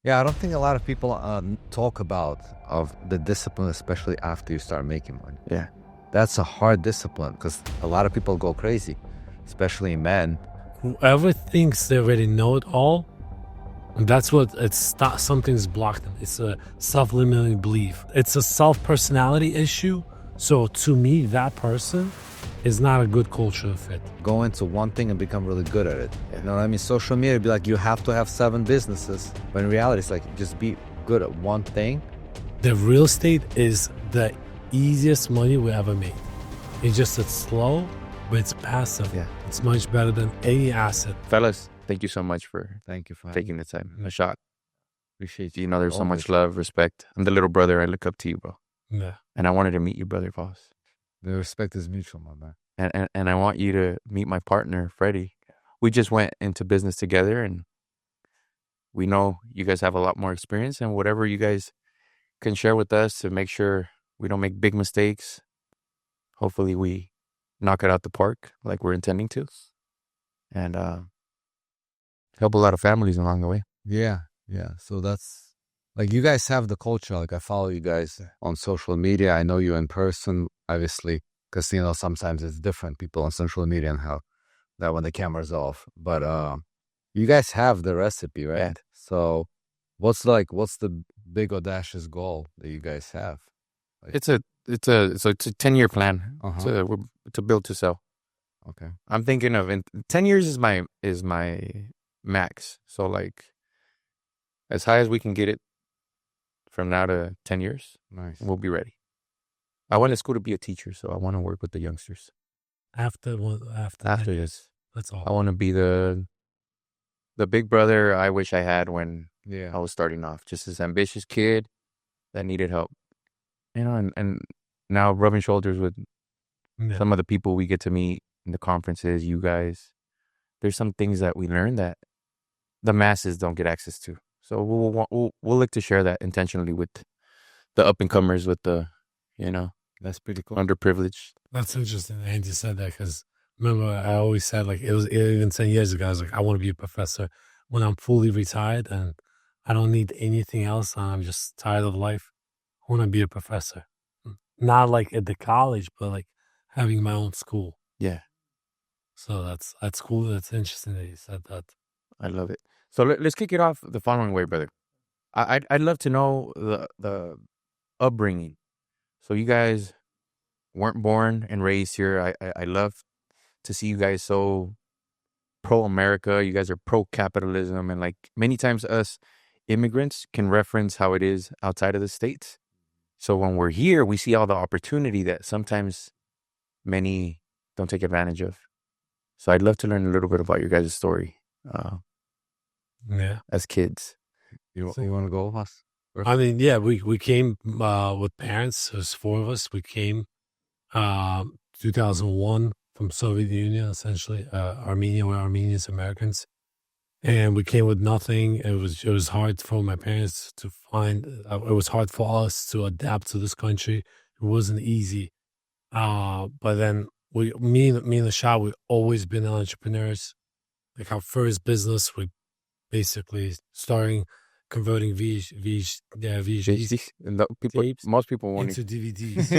Yeah, I don't think a lot of people talk about of the discipline, especially after you start making money. Yeah. That's a hard discipline because a lot of people go crazy, especially men. Whoever thinks they already know it all, that's what something's blocked them. It's a self-limiting belief. It's a self-personality issue. So to me, that person is not a good cultural fit. Go into one thing and become really good at it. You know what I mean? Social media be like, you have to have 7 businesses. But in reality, it's like, just be good at one thing. The real estate is the easiest money we ever made. It's slow, but it's passive. Yeah. It's much better than any asset. Fellas, thank you so much for Thank you for taking the time. Ashot, Appreciate you know, there's so Always. much love, respect. I'm the little brother. I look up to you, bro. Yeah. And I wanted to meet you, brother Voss. The respect is mutual, my man. And I want you to meet my partner, Freddie. We just went into business together, and we know you guys have a lot more experience, and whatever you guys can share with us to make sure we don't make big mistakes. Hopefully we knock it out the park like we're intending to, and help a lot of families along the way. Yeah. So that's like, you guys have the culture. Like, I follow you guys on social media. I know you in person, obviously, because, you know, sometimes it's different people on social media and how that when the camera's off. But you guys have the recipe, right? Yeah. So what's the big audacious goal that you guys have? It's a 10-year plan to build to sell. Okay. I'm thinking of 10 years is my max. So like as high as we can get it from now to 10 years, Nice. we'll be ready. I went to school to be a teacher, so I want to work with the youngsters. After this, that's all. I want to be the big brother I wish I had when Yeah. I was starting off. Just this ambitious kid that needed help, you know, and now rubbing shoulders with some of the people we get to meet in the conferences, you guys. There's some things that we learn that the masses don't get access to. So we'll look to share that intentionally with the up and comers, with the, you know, That's pretty cool. underprivileged. That's interesting. Andy said that because remember, I always said, like, it was even 10 years ago, I was like, I want to be a professor when I'm fully retired and I don't need anything else. And I'm just tired of life. I want to be a professor. Not like at the college, but like having my own school. Yeah. So that's cool. That's interesting that you said that. I love it. So let's kick it off the following way, brother. I'd love to know the upbringing. So you guys weren't born and raised here. I love to see you guys so pro-America. You guys are pro-capitalism. And like many times us immigrants can reference how it is outside of the States. So when we're here, we see all the opportunity that sometimes many don't take advantage of. So I'd love to learn a little bit about your guys' story as kids. You want to go with us? I mean, yeah, we came with parents. There's 4 of us. We came 2001 from Soviet Union, essentially. Armenia, we're Armenians Americans. And we came with nothing. It was hard for my parents to find. It was hard for us to adapt to this country. It wasn't easy. But then me and Ashot, we've always been entrepreneurs. Like our first business, we basically starting converting VHS tapes Most people won't. into DVDs.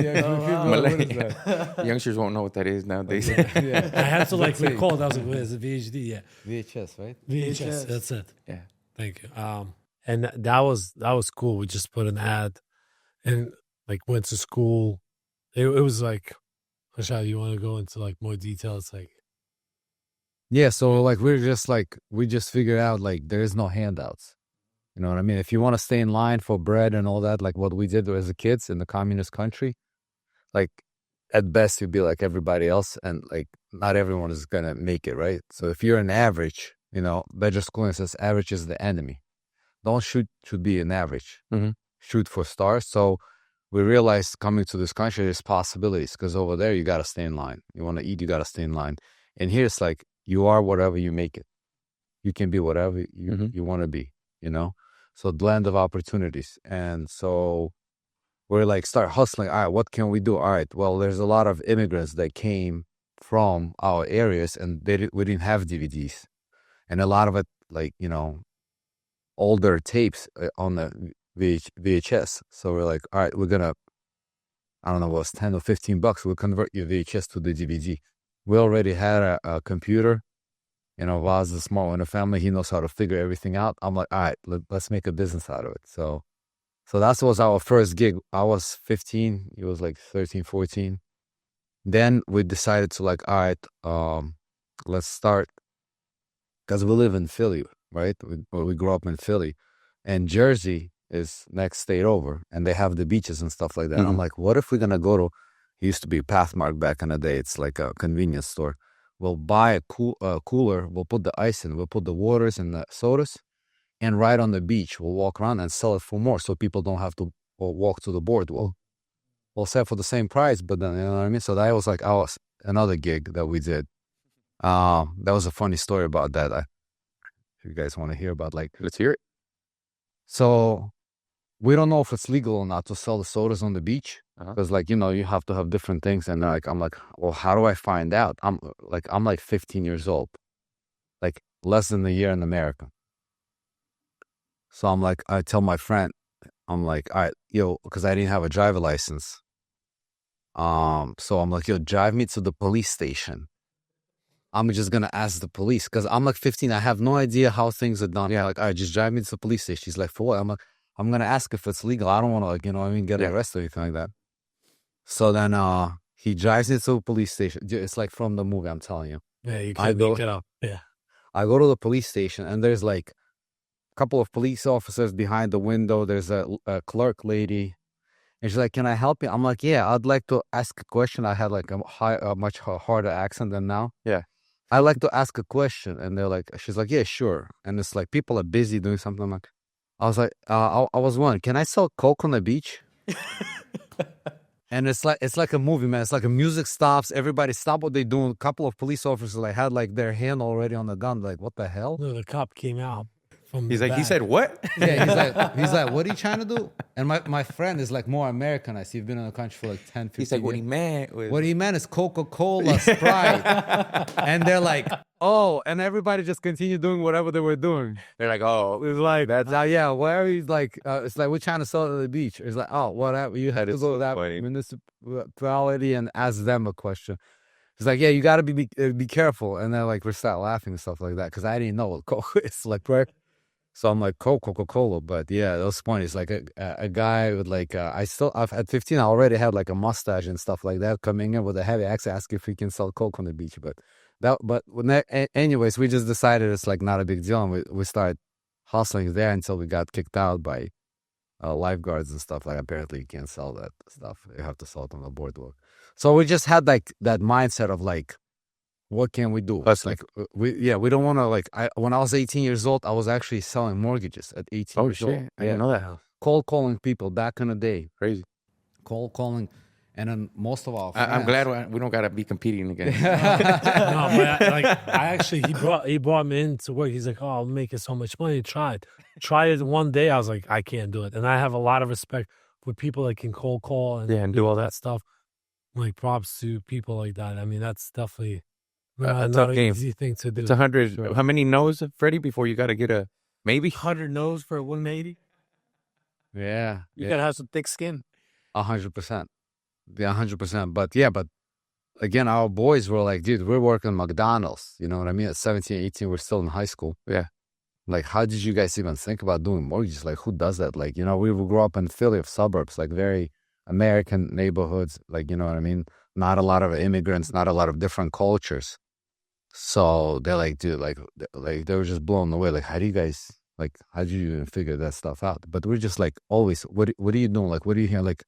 Youngsters won't know what that is nowadays. Yeah. I had to like recall. That was like, what is it? VHD? Yeah, VHS, right? VHS. That's it. Yeah. Thank you. And that was cool. We just put an ad, and like went to school. It was like, Ashot, you want to go into like more details? Like, Yeah, so like we just figured out like there is no handouts. You know what I mean? If you want to stay in line for bread and all that, like what we did as a kids in the communist country, like at best you'd be like everybody else, and like not everyone is gonna make it, right? So if you're an average, you know, Badger Schooling says average is the enemy. Don't shoot to be an average. Mm-hmm. Shoot for stars. So we realized coming to this country, there's possibilities because over there you gotta stay in line. You want to eat, you gotta stay in line. And here it's like you are whatever you make it. You can be whatever you want to be, you know? So blend of opportunities. And so we're like, start hustling. All right, what can we do? All right, well, there's a lot of immigrants that came from our areas and we didn't have DVDs. And a lot of it, like, you know, older tapes on the VHS. So we're like, all right, we're gonna, I don't know, what was $10 or $15. We'll convert your VHS to the DVD. We already had a computer. Vaz is smart in the family. He knows how to figure everything out. I'm like, all right, let's make a business out of it. So that was our first gig. I was 15. He was like 13, 14. Then we decided to like, all right, let's start. Because we live in Philly, right? We grew up in Philly. And Jersey is next state over. And they have the beaches and stuff like that. I'm like, what if we're going to go to, it used to be Pathmark back in the day. It's like a convenience store. We'll buy a cooler. We'll put the ice in. We'll put the waters and the sodas. And right on the beach, we'll walk around and sell it for more. So people don't have to walk to the boardwalk. We'll sell for the same price. But then, you know what I mean? So that was like another gig that we did. That was a funny story about that. If you guys want to hear about, like, Let's hear it. So we don't know if it's legal or not to sell the sodas on the beach. Because, like, you have to have different things. And like, I'm like, well, how do I find out? I'm like 15 years old, like less than a year in America. So I'm like, I tell my friend, I'm like, all right, because I didn't have a driver license. So I'm like, drive me to the police station. I'm just going to ask the police because I'm like 15. I have no idea how things are done. Yeah. Like, all right, just drive me to the police station. He's like, for what? I'm like, I'm going to ask if it's legal. I don't want to, like, get arrested or anything like that. So then he drives me to the police station. It's like from the movie, I'm telling you. Yeah, you can't make it up. Yeah. I go to the police station and there's like a couple of police officers behind the window. There's a clerk lady. And she's like, can I help you? I'm like, yeah, I'd like to ask a question. I had like a much harder accent than now. Yeah. I like to ask a question. And she's like, yeah, sure. And it's like, people are busy doing something. I'm like, I was like, I was wondering, can I sell coke on the beach? And it's like a movie, man. It's like a music stops. Everybody stop what they're doing. A couple of police officers like had like their hand already on the gun. Like, what the hell? No, the cop came out. He's like, he said what? Yeah, he's like, what are you trying to do? And my friend is like more Americanized. He's been in the country for like 10, 15 He's like, years. what he meant is Coca-Cola, Sprite. And they're like, oh, and everybody just continued doing whatever they were doing. They're like, oh, it's like, that's yeah, where he's like, it's like, we're trying to sell it at the beach. It's like, oh, whatever. You had to go to that municipality and ask them a question. It's like, yeah, you got to be careful. And they're like, we start laughing and stuff like that because I didn't know what Coke is like, right? So I'm like, Coca-Cola. But yeah, that was funny. It's like a guy with like, at 15, I already had like a mustache and stuff like that coming in with a heavy accent asking if he can sell Coke on the beach. Anyways, we just decided it's like not a big deal. And we started hustling there until we got kicked out by lifeguards and stuff. Like, apparently you can't sell that stuff. You have to sell it on the boardwalk. So we just had like that mindset of like, what can we do? It's like, we don't want to like, when I was 18 years old, I was actually selling mortgages at 18 years old. I didn't know that. Cold calling people back in the day. Crazy. Cold calling. And then most of our friends. I'm glad we don't got to be competing again. No, but I actually, he brought me in to work. He's like, oh, I'm making so much money. Tried it one day. I was like, I can't do it. And I have a lot of respect for people that can cold call and do all that stuff. Like, props to people like that. I mean, that's definitely a not tough an game. easy thing to do. It's 100. Sure. How many no's, Freddie, before you got to get a maybe? 100 no's for 180? Yeah. You got to have some thick skin. 100%. Yeah, 100%. But again, our boys were like, dude, we're working McDonald's. You know what I mean? At 17, 18, we're still in high school. Yeah. Like, how did you guys even think about doing mortgages? Like, who does that? Like, we grew up in Philly of suburbs, like very American neighborhoods. Like, you know what I mean? Not a lot of immigrants, not a lot of different cultures. So they're like, dude, like they were just blown away. Like, how did you even figure that stuff out? But we're just like, always, what are you doing? Like, what are you hearing? Like,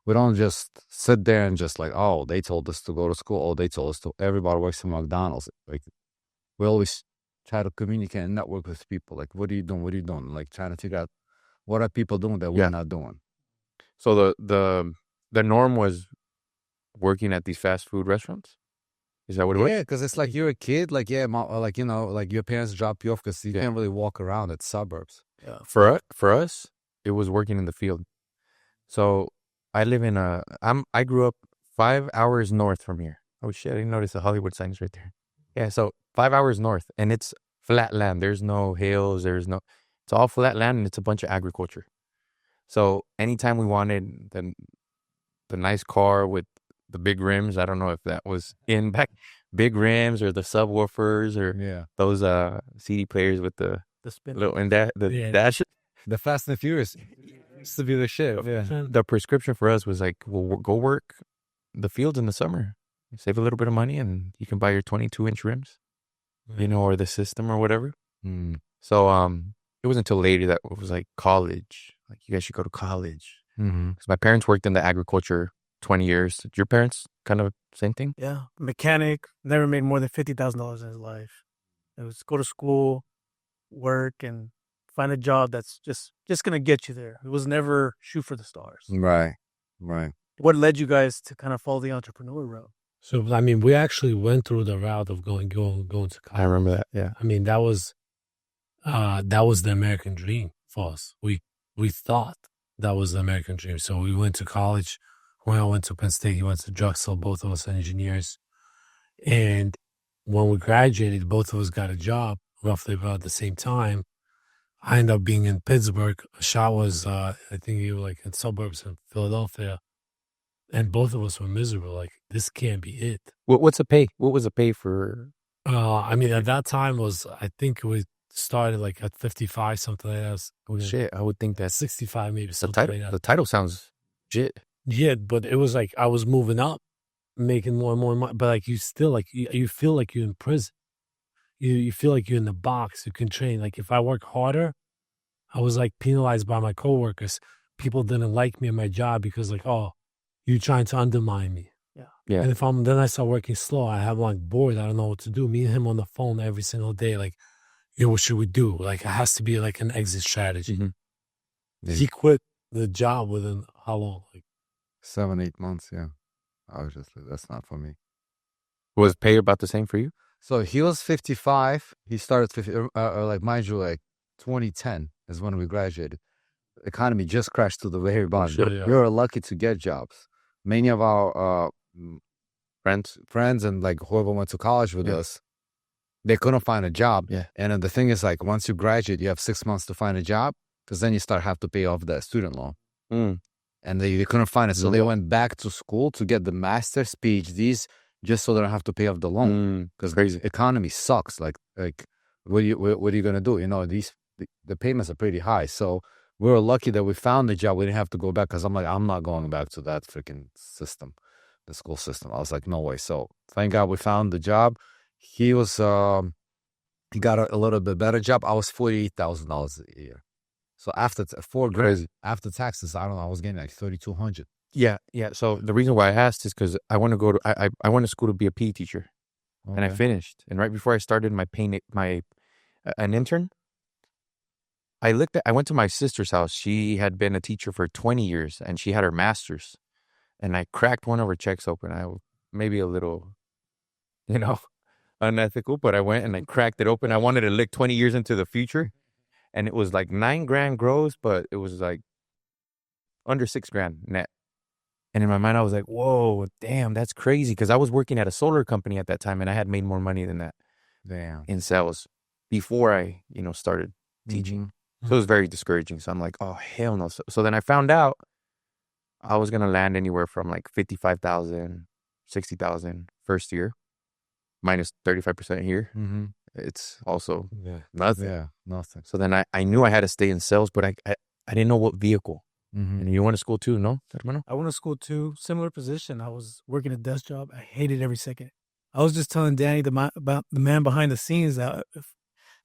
we don't just sit there and just like, oh, they told us to go to school. Oh, they told us to. Everybody works in McDonald's. Like, we always try to communicate and network with people. Like, what are you doing? What are you doing? Like, trying to figure out what are people doing that we're not doing. So the norm was working at these fast food restaurants. Is that what it was? Yeah, because it's like you're a kid. Like, yeah, like, like your parents drop you off because you can't really walk around at suburbs. Yeah. For us, it was working in the field. So I live in I grew up 5 hours north from here. Oh shit, I didn't notice the Hollywood signs right there. Yeah, so 5 hours north, and it's flat land. There's no hills. It's all flat land and it's a bunch of agriculture. So anytime we wanted the nice car with the big rims, I don't know if that was in back, big rims or the subwoofers or those CD players with the spin little and the dash. The Fast and Furious used to be the shit. Yeah. The prescription for us was like, well, go work the fields in the summer. You save a little bit of money and you can buy your 22-inch rims, you know, or the system or whatever. So it wasn't until later that it was like college. Like, you guys should go to college. Because my parents worked in the agriculture 20 years. Did your parents kind of same thing? Yeah. Mechanic, never made more than $50,000 in his life. It was go to school, work, and find a job that's just going to get you there. It was never shoot for the stars. Right. What led you guys to kind of follow the entrepreneur route? So, I mean, we actually went through the route of going to college. I remember that. Yeah. I mean, that was the American dream for us. We thought that was the American dream. So we went to college. When I went to Penn State, he went to Drexel, both of us engineers. And when we graduated, both of us got a job roughly about the same time. I ended up being in Pittsburgh. Ashot was, I think he was like in suburbs in Philadelphia. And both of us were miserable. Like, this can't be it. What's the pay? What was the pay for? I mean, at that time I think we started like at 55, something like that. Shit, I would think that 65 maybe. The title sounds legit. Yeah, but it was like I was moving up, making more and more money. But like, you still like you feel like you're in prison. You feel like you're in the box. You can train. Like, if I work harder, I was like penalized by my coworkers. People didn't like me in my job because like, oh, you're trying to undermine me. Yeah. And then I start working slow. I have like bored. I don't know what to do. Me and him on the phone every single day. Like, what should we do? Like, it has to be like an exit strategy. He quit the job within how long? Like 7-8 months. Yeah. I was just like, that's not for me. Was pay about the same for you? So he was 55. He started 50, like, mind you, like 2010 is when we graduated. The economy just crashed to the very bottom. Sure, yeah. We were lucky to get jobs. Many of our friends and like whoever went to college with us, they couldn't find a job. Yeah. And then the thing is, like, once you graduate, you have 6 months to find a job because then you have to pay off the student loan. And they couldn't find it. So they went back to school to get the master's, PhDs, just so they don't have to pay off the loan. Because the economy sucks. Like what are you going to do? You know, the payments are pretty high. So we were lucky that we found the job. We didn't have to go back because I'm not going back to that freaking system, the school system. I was like, no way. So thank God we found the job. He was, he got a little bit better job. I was $48,000 a year. So after $4,000 after taxes, I don't know, I was getting like $3,200. Yeah. So the reason why I asked is because I want to go to I went to school to be a PE teacher, and I finished. And right before I started an intern, I went to my sister's house. She had been a teacher for 20 years, and she had her master's. And I cracked one of her checks open. Maybe a little, unethical, but I went and I cracked it open. I wanted to look 20 years into the future, and it was like $9,000 gross, but it was like under $6,000 net. And in my mind, I was like, whoa, damn, that's crazy. Because I was working at a solar company at that time, and I had made more money than that in sales before I, started teaching. So it was very discouraging. So I'm like, oh, hell no. So then I found out I was going to land anywhere from like $55,000, $60,000 first year, minus 35% here. It's also nothing. Yeah, nothing. So then I knew I had to stay in sales, but I didn't know what vehicle. And you went to school too, no? I went to school too. Similar position. I was working a desk job. I hated every second. I was just telling Danny about the man behind the scenes that if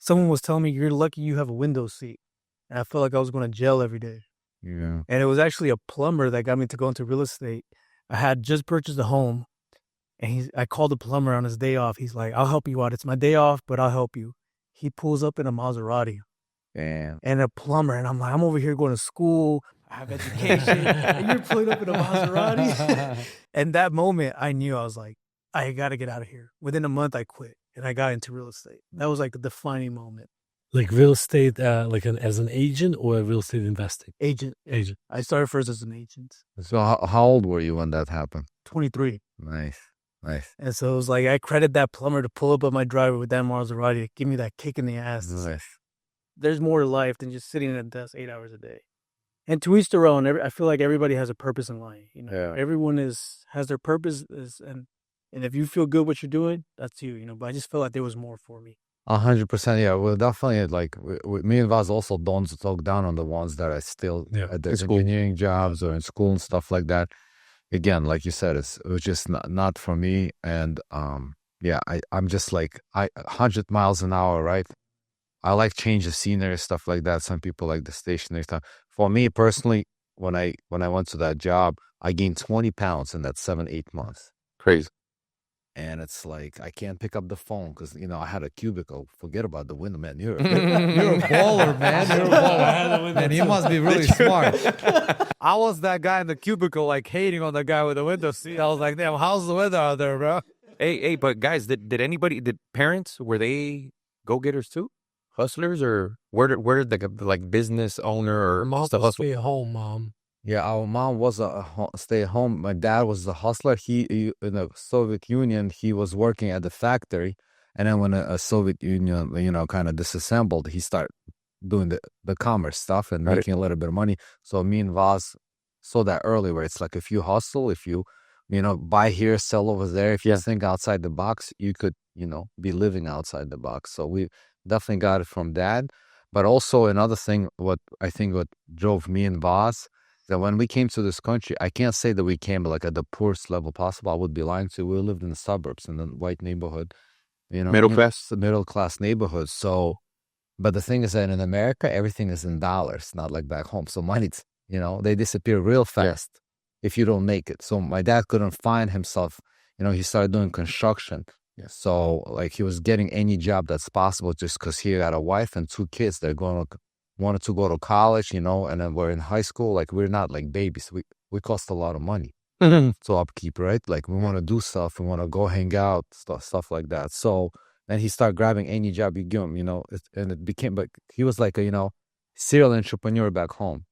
someone was telling me, you're lucky you have a window seat. And I felt like I was going to jail every day. Yeah. And it was actually a plumber that got me to go into real estate. I had just purchased a home, and I called the plumber on his day off. He's like, I'll help you out. It's my day off, but I'll help you. He pulls up in a Maserati. Damn. And a plumber. And I'm like, I'm over here going to school. I have education. And you're pulling up in a Maserati. And that moment, I knew, I was like, I got to get out of here. Within a month, I quit. And I got into real estate. That was like the defining moment. Like real estate, as an agent or a real estate investing? Agent. I started first as an agent. So how old were you when that happened? 23. Nice. And so it was like, I credit that plumber to pull up on my driveway with that Maserati to give me that kick in the ass. Nice. there's more to life than just sitting at a desk 8 hours a day. And to each their own. I feel like everybody has a purpose in life. You know, Yeah. everyone has their purpose, and if you feel good what you're doing, that's you. You know, but I just felt like there was more for me. 100%. Yeah, we're definitely like me and Vaz also don't talk down on the ones that are still Yeah, at the in school. engineering jobs or in school and stuff like that. Again, like you said, it was just not for me. And yeah, I'm just like 100 miles an hour, right? I like change of scenery, stuff like that. Some people like the stationary stuff. For me personally, when I went to that job, I gained 20 pounds in that 7-8 months. Crazy. And it's like, I can't pick up the phone because, you know, I had a cubicle. Forget about the window, man. You're a baller, man. You're a baller. Man, you must be really smart. I was that guy in the cubicle, like, hating on the guy with the window seat. I was like, damn, how's the weather out there, bro? Hey, but guys, did parents, were they go-getters too? Hustlers? Or where did the like business owner or Mom, the hustle? stay at home, mom. Yeah, our mom was a stay-at-home. My dad was a hustler. He in the Soviet Union, he was working at the factory. And then when a Soviet Union, you know, kind of disassembled, he started doing the commerce stuff and Right. making a little bit of money. So me and Vaz saw that early, where it's like, if you hustle, if you know, buy here, sell over there, if you think outside the box, you could, you know, be living outside the box. So we definitely got it from dad. But also another thing, what drove me and Vaz, that when we came to this country, I can't say that we came like at the poorest level possible. I would be lying to you. We lived in the suburbs, in the white neighborhood, you know, middle class neighborhood. So, but the thing is that in America, everything is in dollars, not like back home. So money's, you know, they disappear real fast if you don't make it. So my dad couldn't find himself. You know, he started doing construction. Yeah. So like he was getting any job that's possible just because he got a wife and 2 kids. They're wanted to go to college, you know, and then we're in high school. Like, we're not like babies. We cost a lot of money to upkeep, right? Like, we want to do stuff. We want to go hang out, stuff like that. So then he started grabbing any job you give him, you know, and it became, but he was like a, you know, serial entrepreneur back home.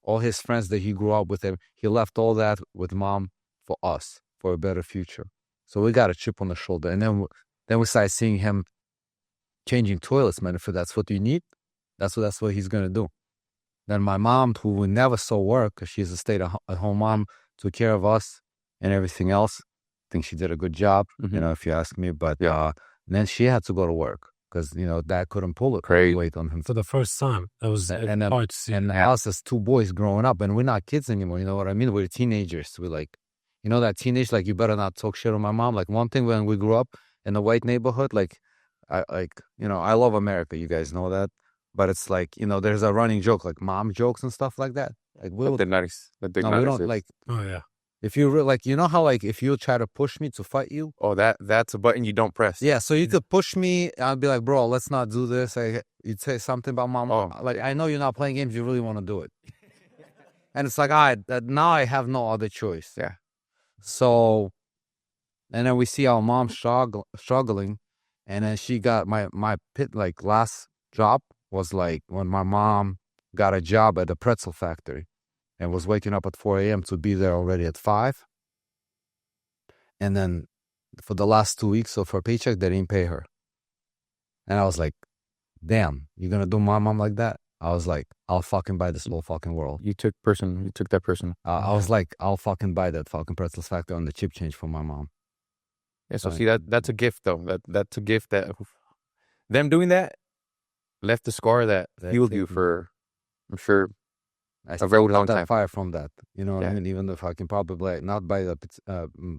All his friends that he grew up with, he left all that with mom for us, for a better future. So we got a chip on the shoulder. And then we started seeing him changing toilets, man. If that's what you need, that's what he's going to do. Then my mom, who we never saw work because she's a stay-at-home mom, took care of us and everything else. I think she did a good job, you know, if you ask me. But then she had to go to work because, you know, dad couldn't pull the weight on him. For the first time. That was hard to see. And us as 2 boys growing up, and we're not kids anymore, you know what I mean? We're teenagers. We're like, you know, that teenage, like, you better not talk shit on my mom. Like, one thing when we grew up in a white neighborhood, like, you know, I love America. You guys know that. But it's like, you know, there's a running joke, like mom jokes and stuff like that. Like, we don't like. Oh yeah. If you like, you know how, like, if you try to push me to fight you. Oh, that's a button you don't press. Yeah, so you could push me. I'll be like, bro, let's not do this. You'd say something about mom. Oh. Like, I know you're not playing games. You really want to do it. And it's like, all right, now I have no other choice. Yeah. So, and then we see our mom struggling, and then she got my last job was like when my mom got a job at a pretzel factory and was waking up at 4 a.m. to be there already at 5. And then for the last 2 weeks of her paycheck, they didn't pay her. And I was like, damn, you're going to do my mom like that? I was like, I'll fucking buy this whole fucking world. You took that person. I was like, I'll fucking buy that fucking pretzel factory on the chip change for my mom. Yeah, so see, that's a gift, though. That's a gift that them doing that left a scar that healed you for, I'm sure, a very long time. Fire from that, you know what I Yeah. mean? Even if I can probably not buy the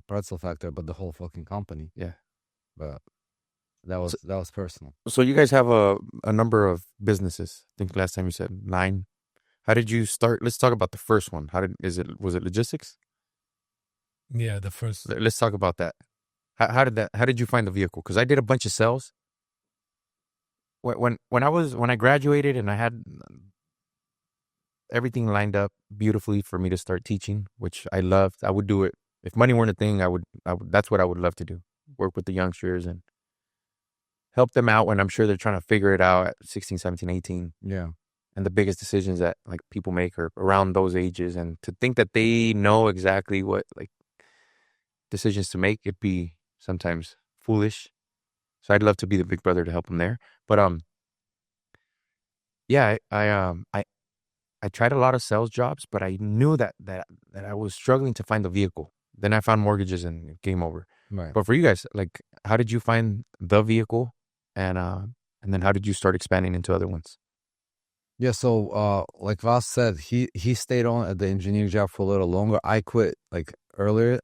pretzel factory, but the whole fucking company. Yeah. But that was personal. So you guys have a number of businesses. I think last time you said 9. How did you start? Let's talk about the first one. Was it logistics? Yeah, the first. Let's talk about that. How did you find the vehicle? Because I did a bunch of sales. When I graduated and I had everything lined up beautifully for me to start teaching, which I loved. I would do it if money weren't a thing. I would. That's what I would love to do. Work with the youngsters and help them out when I'm sure they're trying to figure it out at 16, 17, 18. Yeah. And the biggest decisions that like people make are around those ages, and to think that they know exactly what like decisions to make, it'd be sometimes foolish. So I'd love to be the big brother to help them there. But Yeah, I tried a lot of sales jobs, but I knew that I was struggling to find the vehicle. Then I found mortgages and game over. Right. But for you guys, like, how did you find the vehicle, and then how did you start expanding into other ones? Yeah, so like Vas said, he stayed on at the engineering job for a little longer. I quit like earlier,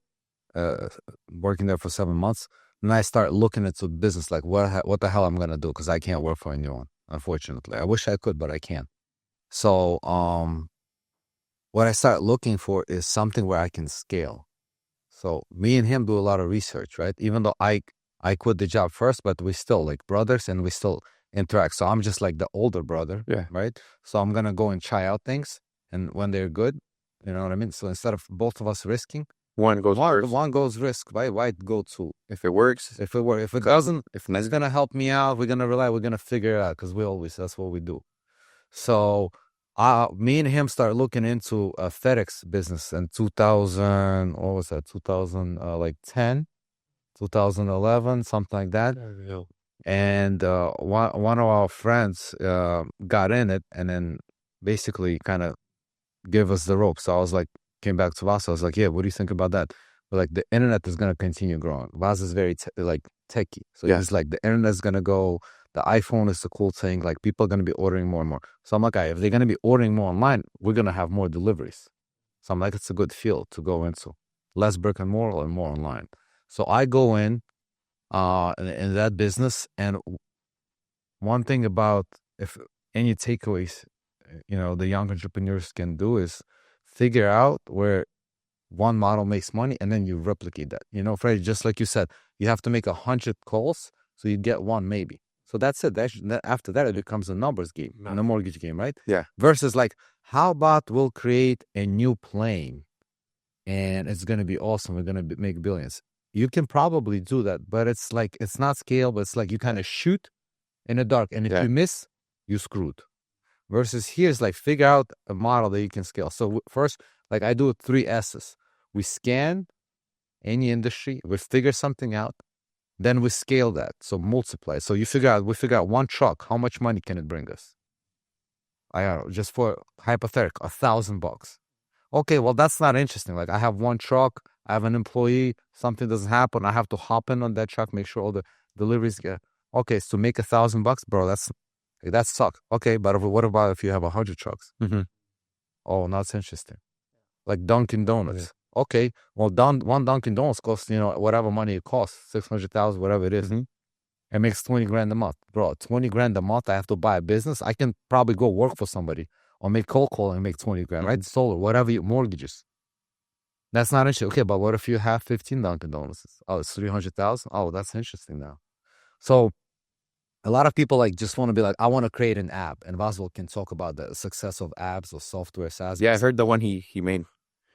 uh, working there for 7 months. And I start looking into business, like what the hell I'm gonna do, because I can't work for anyone, unfortunately. I wish I could, but I can't. So what I start looking for is something where I can scale. So me and him do a lot of research, right? Even though I quit the job first, but we still like brothers and we still interact. So I'm just like the older brother, Yeah. right? So I'm gonna go and try out things, and when they're good, you know what I mean? So instead of both of us risking, One goes first. one goes risk. Why go two? If it works, If it doesn't, if it's gonna help me out, we're gonna figure it out, because that's what we do. So me and him start looking into FedEx business in 2000, what was that, 2000, like 10, 2011, something like that. And one of our friends got in it, and then basically kind of give us the rope. So I was like, came back to Vaz. I was like, yeah, what do you think about that? But like, the internet is gonna continue growing. Vaz is very like techie, so Yeah. he's like, the internet's gonna go. The iPhone is the cool thing. Like, people are gonna be ordering more and more. So I'm like, if they're gonna be ordering more online, we're gonna have more deliveries. So I'm like, it's a good field to go into. Less brick and mortar and more online. So I go in that business, and one thing about, if any takeaways, the young entrepreneurs can do is figure out where one model makes money, and then you replicate that. Freddie, just like you said, you have to make 100 calls so you get one maybe. So that's it. After that, it becomes a numbers game and a mortgage game, right? Yeah. Versus like, how about we'll create a new plane, and it's going to be awesome. We're going to make billions. You can probably do that, but it's like, it's not scalable. It's like you kind of shoot in the dark, and if you miss, you screwed. Versus here's like, figure out a model that you can scale. So first, like, I do 3 S's. We scan any industry, we figure something out, then we scale that. So multiply. So we figure out one truck, how much money can it bring us? I don't know, just for hypothetical, $1,000. Okay, well, that's not interesting. Like, I have one truck, I have an employee, something doesn't happen, I have to hop in on that truck, make sure all the deliveries get. Okay, so make $1,000, bro. That sucks. Okay, but what about if you have 100 trucks? Mm-hmm. Oh, that's interesting. Like Dunkin' Donuts. Yeah. Okay, well, one Dunkin' Donuts costs, whatever money it costs, 600,000, whatever it is. Mm-hmm. It makes 20 grand a month, bro. 20 grand a month. I have to buy a business. I can probably go work for somebody or make cold call and make 20 grand, right? Solar, whatever mortgages. That's not interesting. Okay, but what if you have 15 Dunkin' Donuts? Oh, it's 300,000. Oh, that's interesting now. So a lot of people just want to be like, I want to create an app, and Vazgen can talk about the success of apps or software SaaS. Yeah, I heard the one he made.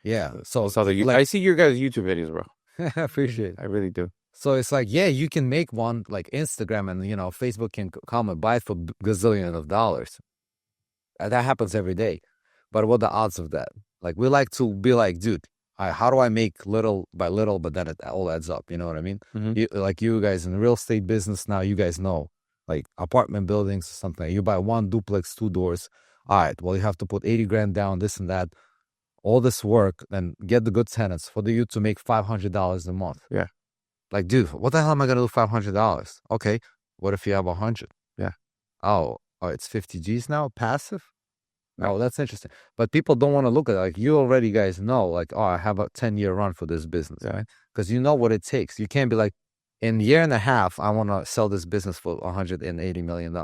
Yeah, so I see your guys' YouTube videos, bro. I appreciate it. I really do. So it's like, yeah, you can make one like Instagram, and Facebook can come and buy it for gazillions of dollars. That happens every day. But what are the odds of that? Like, we like to be like, dude, how do I make little by little, but then it all adds up? You know what I mean? Mm-hmm. You guys in the real estate business now, you guys know, like apartment buildings or something. You buy one duplex, 2 doors. All right, well, you have to put 80 grand down, this and that. All this work, and get the good tenants for you to make $500 a month. Yeah. Like, dude, what the hell am I gonna do $500? Okay, what if you have 100? Yeah. Oh, it's 50 G's now, passive. Oh, that's interesting. But people don't want to look at it. Like, you already guys know, like, I have a 10-year run for this business, right? Because you know what it takes. You can't be like, in a year and a half, I want to sell this business for $180 million.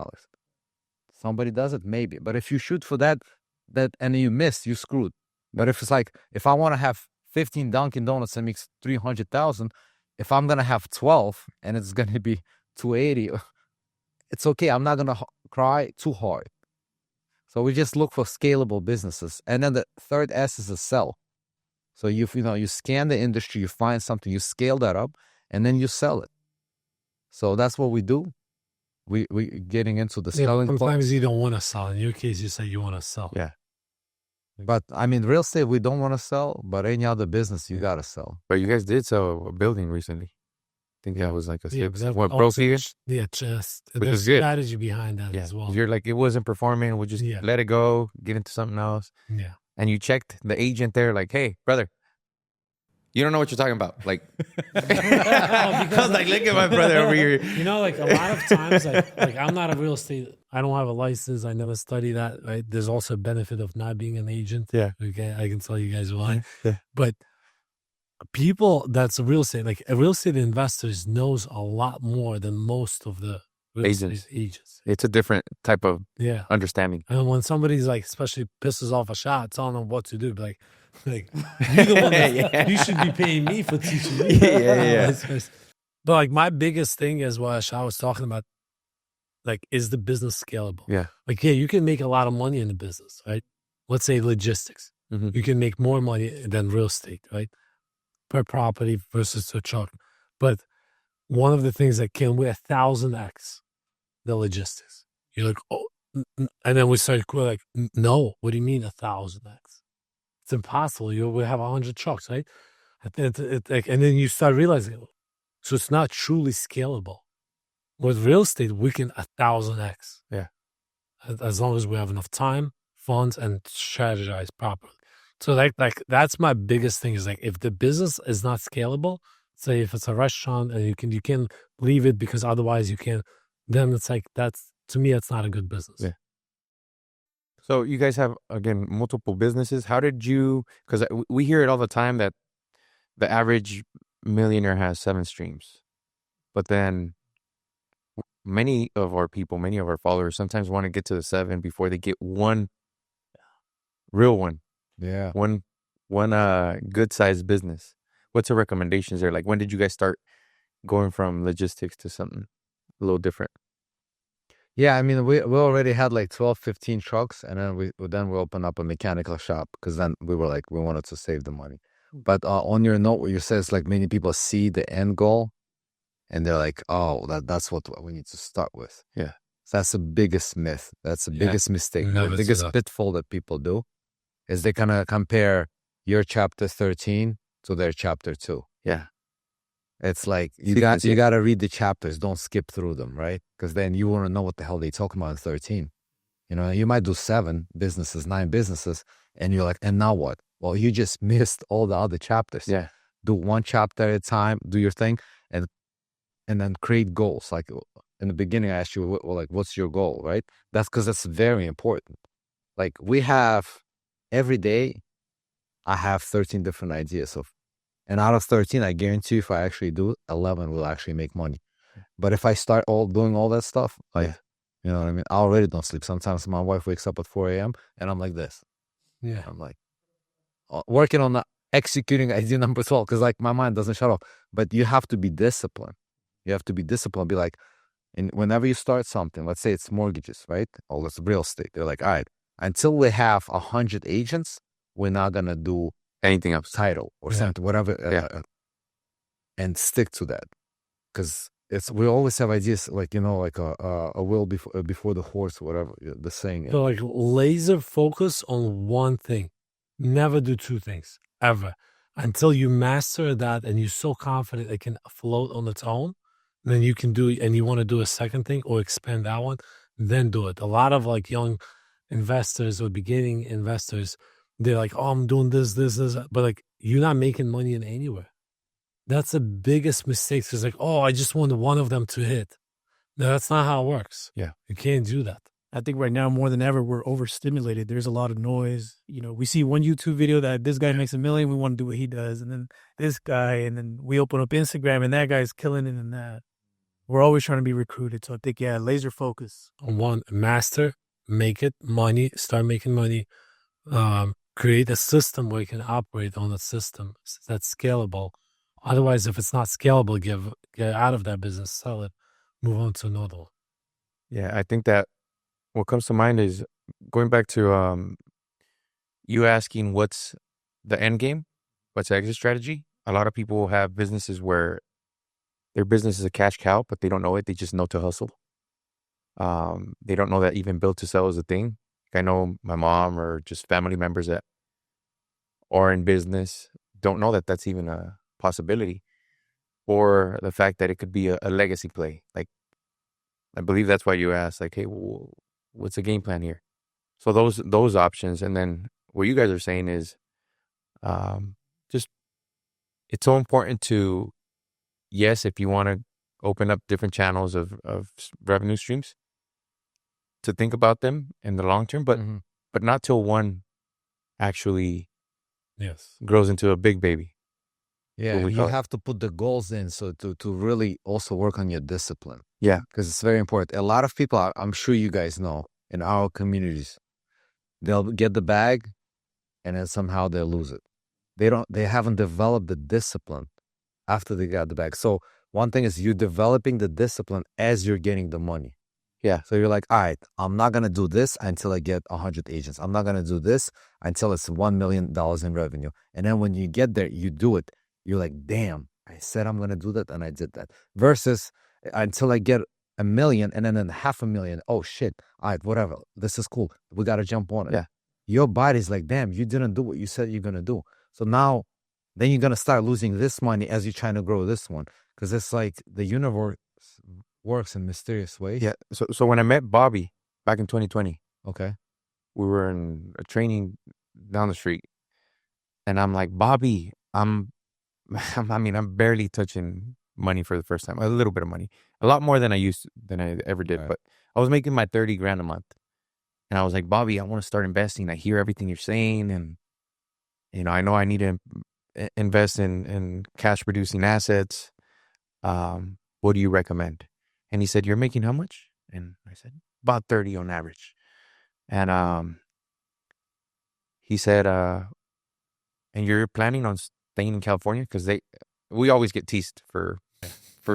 Somebody does it, maybe. But if you shoot for that, and you miss, you screwed. But if it's like, if I want to have 15 Dunkin' Donuts and makes 300,000, if I'm gonna have 12 and it's gonna be 280, it's okay. I'm not gonna cry too hard. So we just look for scalable businesses, and then the third S is a sell. So you scan the industry, you find something, you scale that up, and then you sell it. So that's what we do. We getting into the selling. Sometimes you don't want to sell. In your case, you say you want to sell. Yeah. But I mean, real estate, we don't want to sell, but any other business, you got to sell. But you guys did sell a building recently. think that was like a Yeah, 6. that What, also- broke even? Yeah, just Which there's is good. strategy behind that Yeah. as well. You're like, it wasn't performing. We'll just Yeah. let it go, get into something else. Yeah. And you checked the agent there, like, hey, brother, you don't know what you're talking about. Like, I was like, look at my brother over here. You know, like a lot of times, like I'm not a real estate. I don't have a license. I never study that. Right? There's also a benefit of not being an agent. Yeah. Okay, I can tell you guys why. Yeah. But people that's a real estate, like a real estate investors knows a lot more than most of the real Agents. estate agents. It's a different type of Yeah. understanding. And when somebody's like, especially pisses off a shot, telling them what to do, be like you're the one that, you should be paying me for teaching me. Yeah. But like my biggest thing is what Ashot was talking about, like, is the business scalable? Yeah. Like, yeah, you can make a lot of money in the business, right? Let's say logistics. Mhm. You can make more money than real estate, right? Per property versus a truck. But one of the things that can we 1,000x the logistics. You're like, oh, and then we started like, no, what do you mean 1,000x? It's impossible. We have 100 trucks, right? And then you start realizing, so it's not truly scalable. With real estate, we can 1,000x. Yeah. As long as we have enough time, funds, and strategize properly. So like that's my biggest thing is like, if the business is not scalable, say if it's a restaurant and you can leave it because otherwise you can't, then it's like, to me, it's not a good business. Yeah. So you guys have, again, multiple businesses. How did you, because we hear it all the time that the average millionaire has 7 streams. But then many of our people, many of our followers sometimes want to get to the 7 before they get one real one. Yeah. One good sized business. What's the recommendations there? Like, when did you guys start going from logistics to something a little different? Yeah, I mean, we already had like 12, 15 trucks, and then we opened up a mechanical shop because then we were like, we wanted to save the money. But on your note, what you said is like many people see the end goal, and they're like, oh, that's what we need to start with. Yeah. So that's the biggest myth. That's the biggest mistake. Never The see biggest that. pitfall that people do is they kind of compare your chapter 13 to their chapter 2. Yeah. It's like you Sequence, got to read the chapters. Don't skip through them, right? Because then you want to know what the hell they talking about in 13. You know, you might do 7 businesses, 9 businesses, and you're like, and now what? Well, you just missed all the other chapters. Yeah. Do one chapter at a time. Do your thing, and then create goals. Like in the beginning, I asked you, what's your goal, right? That's because that's very important. Like we have every day, I have 13 different ideas of. And out of 13, I guarantee you if I actually do, 11 will actually make money. But if I start doing all that stuff, like, you know what I mean? I already don't sleep. Sometimes my wife wakes up at 4 a.m. and I'm like this. Yeah. I'm like working on executing idea number 12 because like my mind doesn't shut off. But you have to be disciplined. You have to be disciplined. Be like, and whenever you start something, let's say it's mortgages, right? Or it's real estate. They're like, all right, until we have 100 agents, we're not going to do Anything else? title or something, whatever, and stick to that, because we always have ideas like, you know, like a will before the horse, whatever the saying. So like laser focus on one thing. Never do 2 things ever until you master that and you're so confident it can float on its own. Then you can do, and you want to do a second thing or expand that one, then do it. A lot of like young investors or beginning investors, they're like, oh, I'm doing this, but like you're not making money in anywhere. That's the biggest mistake. It's like, oh, I just want one of them to hit. No, that's not how it works. Yeah. You can't do that. I think right now more than ever we're overstimulated. There's a lot of noise. You know, we see one YouTube video that this guy makes $1 million, we want to do what he does, and then this guy, and then we open up Instagram and that guy's killing it in that. We're always trying to be recruited. So I think, laser focus. On one, master, make it money, start making money, create a system where you can operate on a system that's scalable. Otherwise, if it's not scalable, get out of that business, sell it, move on to another one. Yeah, I think that what comes to mind is going back to you asking what's the end game, what's the exit strategy. A lot of people have businesses where their business is a cash cow, but they don't know it. They just know to hustle. They don't know that even build to sell is a thing. I know my mom or just family members that are in business don't know that that's even a possibility. or the fact that it could be a legacy play. Like, I believe that's why you asked, like, hey, what's the game plan here? So those options, and then what you guys are saying is, just it's so important to, yes, if you want to open up different channels of revenue streams, to think about them in the long term, but not till one actually grows into a big baby. Yeah, you have to put the goals in, so to really also work on your discipline. Yeah, because it's very important. A lot of people, I'm sure you guys know, in our communities, they'll get the bag, and then somehow they'll lose it. They haven't developed the discipline after they got the bag. So one thing is you're developing the discipline as you're getting the money. Yeah. So you're like, all right, I'm not going to do this until I get 100 agents. I'm not going to do this until it's $1 million in revenue. And then when you get there, you do it. You're like, damn, I said I'm going to do that, and I did that. Versus until I get $1 million, and then $500,000. Oh, shit. All right, whatever. This is cool. We got to jump on it. Yeah. Your body's like, damn, you didn't do what you said you're going to do. So now, then you're going to start losing this money as you're trying to grow this one. Because it's like the universe works in mysterious ways. Yeah. So when I met Bobby back in 2020, okay, we were in a training down the street, and I'm like, Bobby, I'm barely touching money for the first time. A little bit of money, a lot more than I ever did. Right. But I was making my $30,000 a month, and I was like, Bobby, I want to start investing. I hear everything you're saying, and I know I need to invest in cash producing assets. What do you recommend? And he said, you're making how much? And I said, about 30 on average. And he said, and you're planning on staying in California? Because we always get teased for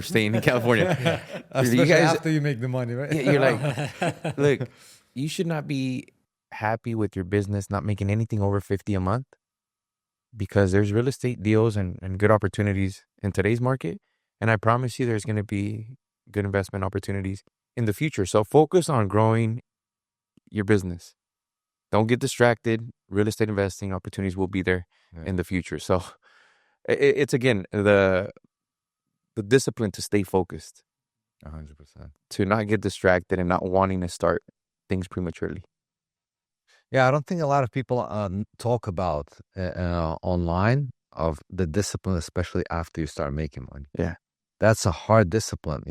staying in California. Especially you guys, after you make the money, right? You're like, look, you should not be happy with your business not making anything over 50 a month, because there's real estate deals and good opportunities in today's market. And I promise you there's going to be good investment opportunities in the future. So focus on growing your business. Don't get distracted. Real estate investing opportunities will be there in the future. So it's, again, the discipline to stay focused. 100%. To not get distracted and not wanting to start things prematurely. Yeah, I don't think a lot of people talk about online of the discipline, especially after you start making money. Yeah. That's a hard discipline,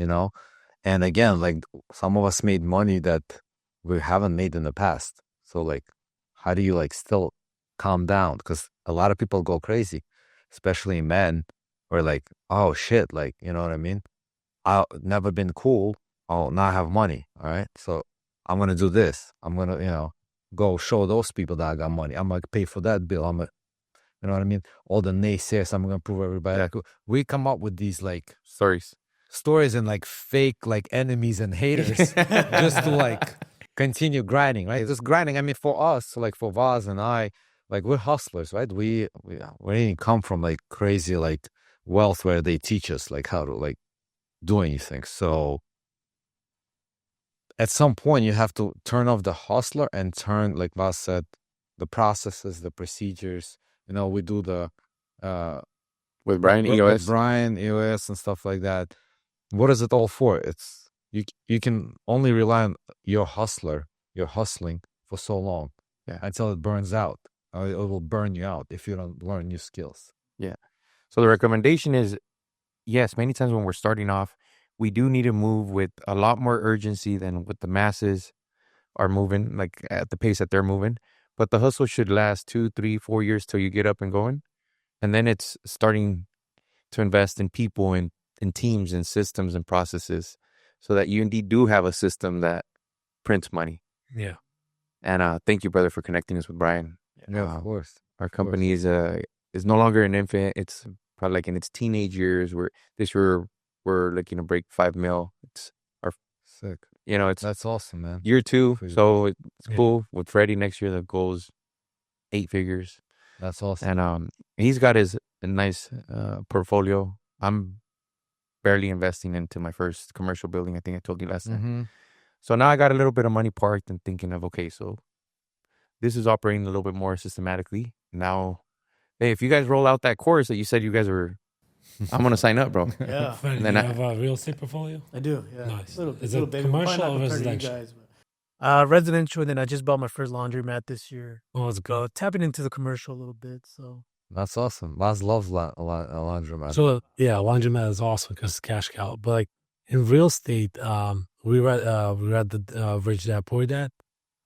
And again, like, some of us made money that we haven't made in the past. So, like, how do you, like, still calm down? Because a lot of people go crazy, especially men, where, like, oh, shit, like, you know what I mean? I've never been cool. Oh, now I have money, all right? So I'm going to do this. I'm going to, go show those people that I got money. I'm going to pay for that bill. You know what I mean? All the naysayers, I'm going to prove everybody. Like, we come up with these, like, stories and, like, fake, like, enemies and haters just to, like, continue grinding, right? Just grinding. I mean, for us, like, for Vaz and I, like, we're hustlers, right? We didn't come from, like, crazy, like, wealth where they teach us, like, how to, like, do anything. So at some point, you have to turn off the hustler and turn, like Vaz said, the processes, the procedures. We do the with Brian EOS. With Brian EOS and stuff like that. What is it all for? It's you can only rely on your hustling for so long, until it burns out. It will burn you out if you don't learn new skills. Yeah. So the recommendation is, yes, many times when we're starting off, we do need to move with a lot more urgency than what the masses are moving, like at the pace that they're moving. But the hustle should last 2, 3, 4 years till you get up and going. And then it's starting to invest in people and in teams and systems and processes, so that you indeed do have a system that prints money. Yeah. And thank you, brother, for connecting us with Brian. Yeah, of course. Our company is no longer an infant. It's probably like in its teenage years. We're looking to break 5 mil. It's our sick. That's awesome, man. Year 2, so it's cool. With Freddie next year, the goal is 8 figures. That's awesome. And he's got his nice portfolio. I'm barely investing into my first commercial building. I think I told you last time. So now I got a little bit of money parked and thinking of, okay, so this is operating a little bit more systematically. Now, hey, if you guys roll out that course that you said you guys were I'm gonna sign up, bro. Yeah, Fred, And then you I- have a real estate portfolio? I do. Yeah, Nice. Little, Is little it bit. commercial Probably or not compared to you residential? guys, but, residential, and then I just bought my first laundromat this year. Oh, it's good. So tapping into the commercial a little bit. So That's awesome. Laz loves a laundromat. So yeah, laundromat is awesome because it's cash cow. But like in real estate, we read the Rich Dad Poor Dad,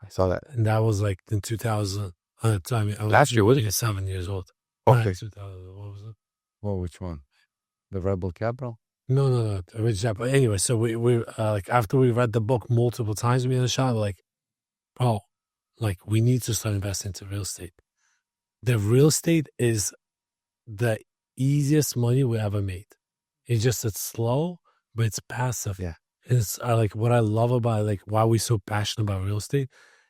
I saw that. and that was like in 2000. I mean, I was Last year, wasn't it? 7 years old. Okay. 2000. What was it? Well, which one? The Rebel Capital? No, the Rich Dad. But anyway, so we like after we read the book multiple times, we in the shop like, bro, like we need to start investing into real estate. The real estate is the easiest money we ever made. It's slow, but it's passive. Yeah. And it's like what I love about like why we're so passionate about real estate.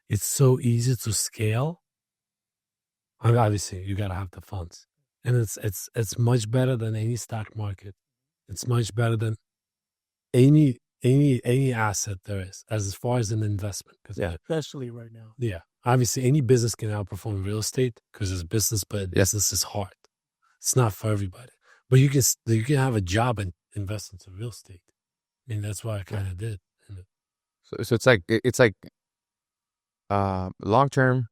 It's so easy to scale. I mean, obviously, you gotta have the funds, and it's much better than any stock market. It's much better than any asset there is as far as an investment. Because Yeah. especially right now. yeah, obviously, any business can outperform real estate because it's business, but business is hard. It's not for everybody. But you can have a job and invest into real estate. I mean, that's what I kind of did. And So it's like long term.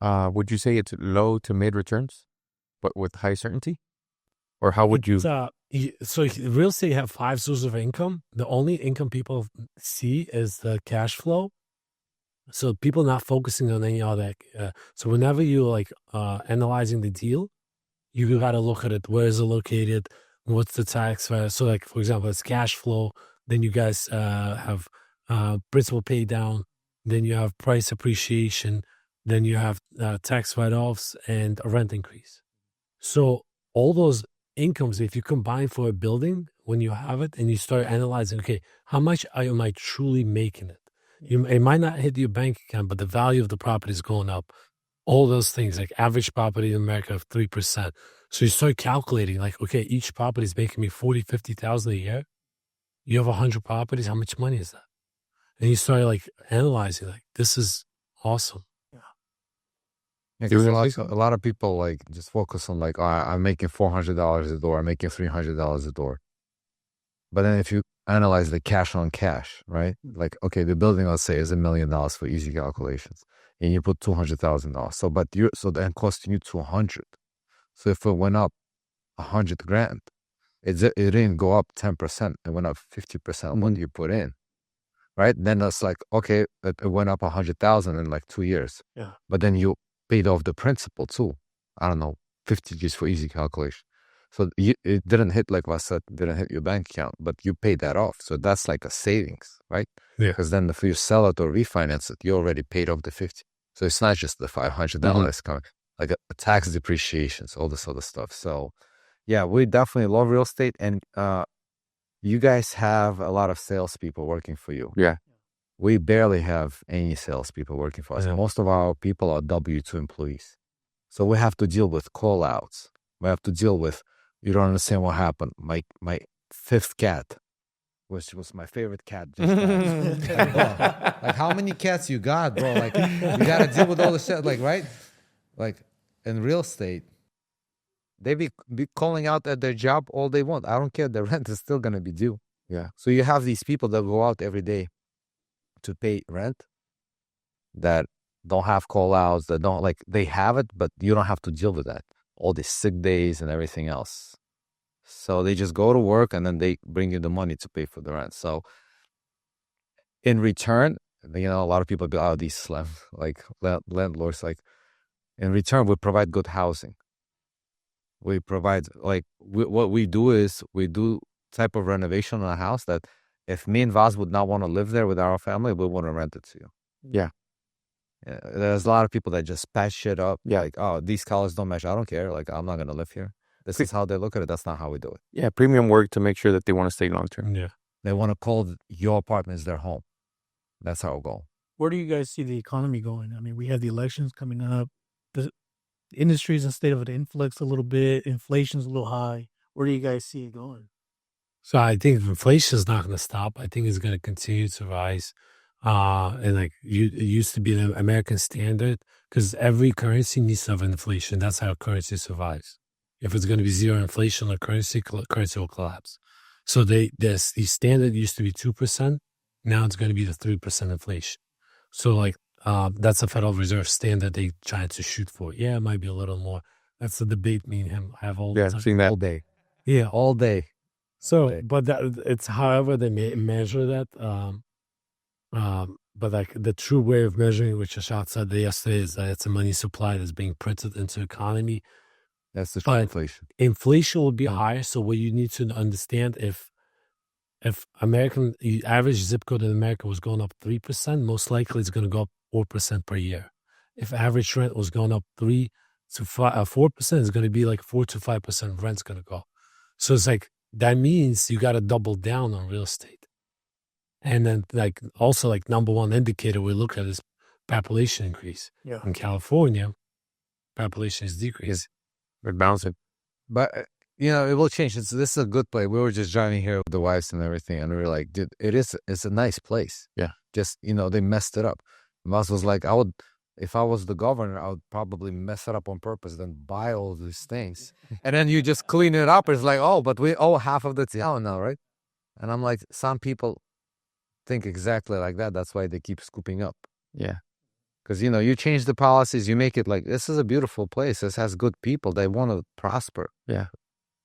Would you say it's low to mid returns, but with high certainty, or how would you? So real estate have 5 sources of income. The only income people see is the cash flow. So people not focusing on any other. So whenever you like analyzing the deal, you got to look at it. Where is it located? What's the tax? So like, for example, it's cash flow. Then you guys have principal pay down. Then you have price appreciation. Then you have tax write-offs and a rent increase. So all those incomes, if you combine for a building, when you have it and you start analyzing, okay, how much am I truly making it? It might not hit your bank account, but the value of the property is going up. All those things, like average property in America of 3%. So you start calculating, like, okay, each property is making me 40, 50,000 a year. You have 100 properties. How much money is that? And you start like analyzing, like, this is awesome. Yeah, 'cause a lot of people like just focus on like, oh, I'm making $400 a door, I'm making $300 a door. But then if you analyze the cash on cash, right? Like, okay, the building, let's say, is $1 million for easy calculations, and you put $200,000. So then costing you 200. So if it went up 100 grand, it didn't go up 10%. It went up 50% when you put in, right? Then it's like, okay, it went up 100,000 in like 2 years. Yeah. But then you paid off the principal too. I don't know, 50 G's for easy calculation. So it didn't hit, like I said, didn't hit your bank account, but you paid that off. So that's like a savings, right? Yeah. Because then if you sell it or refinance it, you already paid off the 50. So it's not just the $500 coming, like a tax depreciations, all this other stuff. So yeah, we definitely love real estate. And you guys have a lot of salespeople working for you. Yeah. We barely have any salespeople working for us. Yeah. Most of our people are W-2 employees. So we have to deal with call outs. We have to deal with, you don't understand what happened. My 5th cat, which was my favorite cat, just died. Like, how many cats you got, bro? Like, you got to deal with all the shit, like, right? Like, in real estate, they be calling out at their job all they want. I don't care. The rent is still going to be due. Yeah. So you have these people that go out every day to pay rent, that don't have call outs, that don't, like, they have it, but you don't have to deal with that. All the sick days and everything else. So they just go to work and then they bring you the money to pay for the rent. So in return, you know, a lot of people be, oh, these like landlords, like, in return, we provide good housing. We provide, like, what we do is we do type of renovation on a house that if me and Vaz would not want to live there with our family, we want to rent it to you. Yeah. There's a lot of people that just patch shit up. Yeah. Like, oh, these colors don't match. I don't care. Like, I'm not going to live here. This is how they look at it. That's not how we do it. Yeah. Premium work to make sure that they want to stay long term. Yeah. They want to call your apartment as their home. That's our goal. Where do you guys see the economy going? I mean, we have the elections coming up. The industry's in a state of an influx a little bit. Inflation's a little high. Where do you guys see it going? So I think inflation is not going to stop. I think it's going to continue to rise. And like it used to be an American standard because every currency needs to have inflation. That's how currency survives. if it's going to be zero inflation or currency will collapse. So the standard used to be 2%. Now it's going to be the 3% inflation. So like that's a Federal Reserve standard they trying to shoot for. Yeah, it might be a little more. That's the debate me and him have all the time. Seeing that all day, Yeah. all day. So, but it's however they measure that. But like the true way of measuring, which Ashot said yesterday, is that it's a money supply that's being printed into the economy. That's the true inflation. Inflation will be higher. So what you need to understand, if average zip code in America was going up 3%, most likely it's going to go up 4% per year. If average rent was going up 3 to 4%, it's going to be like 4 to 5% rent's going to go. So it's like that means you got to double down on real estate. And then like also like number one indicator we look at is population increase. Yeah. In California, population is decreased. we're bouncing. But it will change. This is a good place. We were just driving here with the wives and everything, and we were like, dude, it's a nice place. Yeah. Just they messed it up. Mas was like, if I was the governor, I would probably mess it up on purpose, then buy all these things. And then you just clean it up. It's like, but we owe half of the town now, right? And I'm like, some people think exactly like that. That's why they keep scooping up. Yeah. Because, you change the policies, you make it like, this is a beautiful place. This has good people. They want to prosper. Yeah.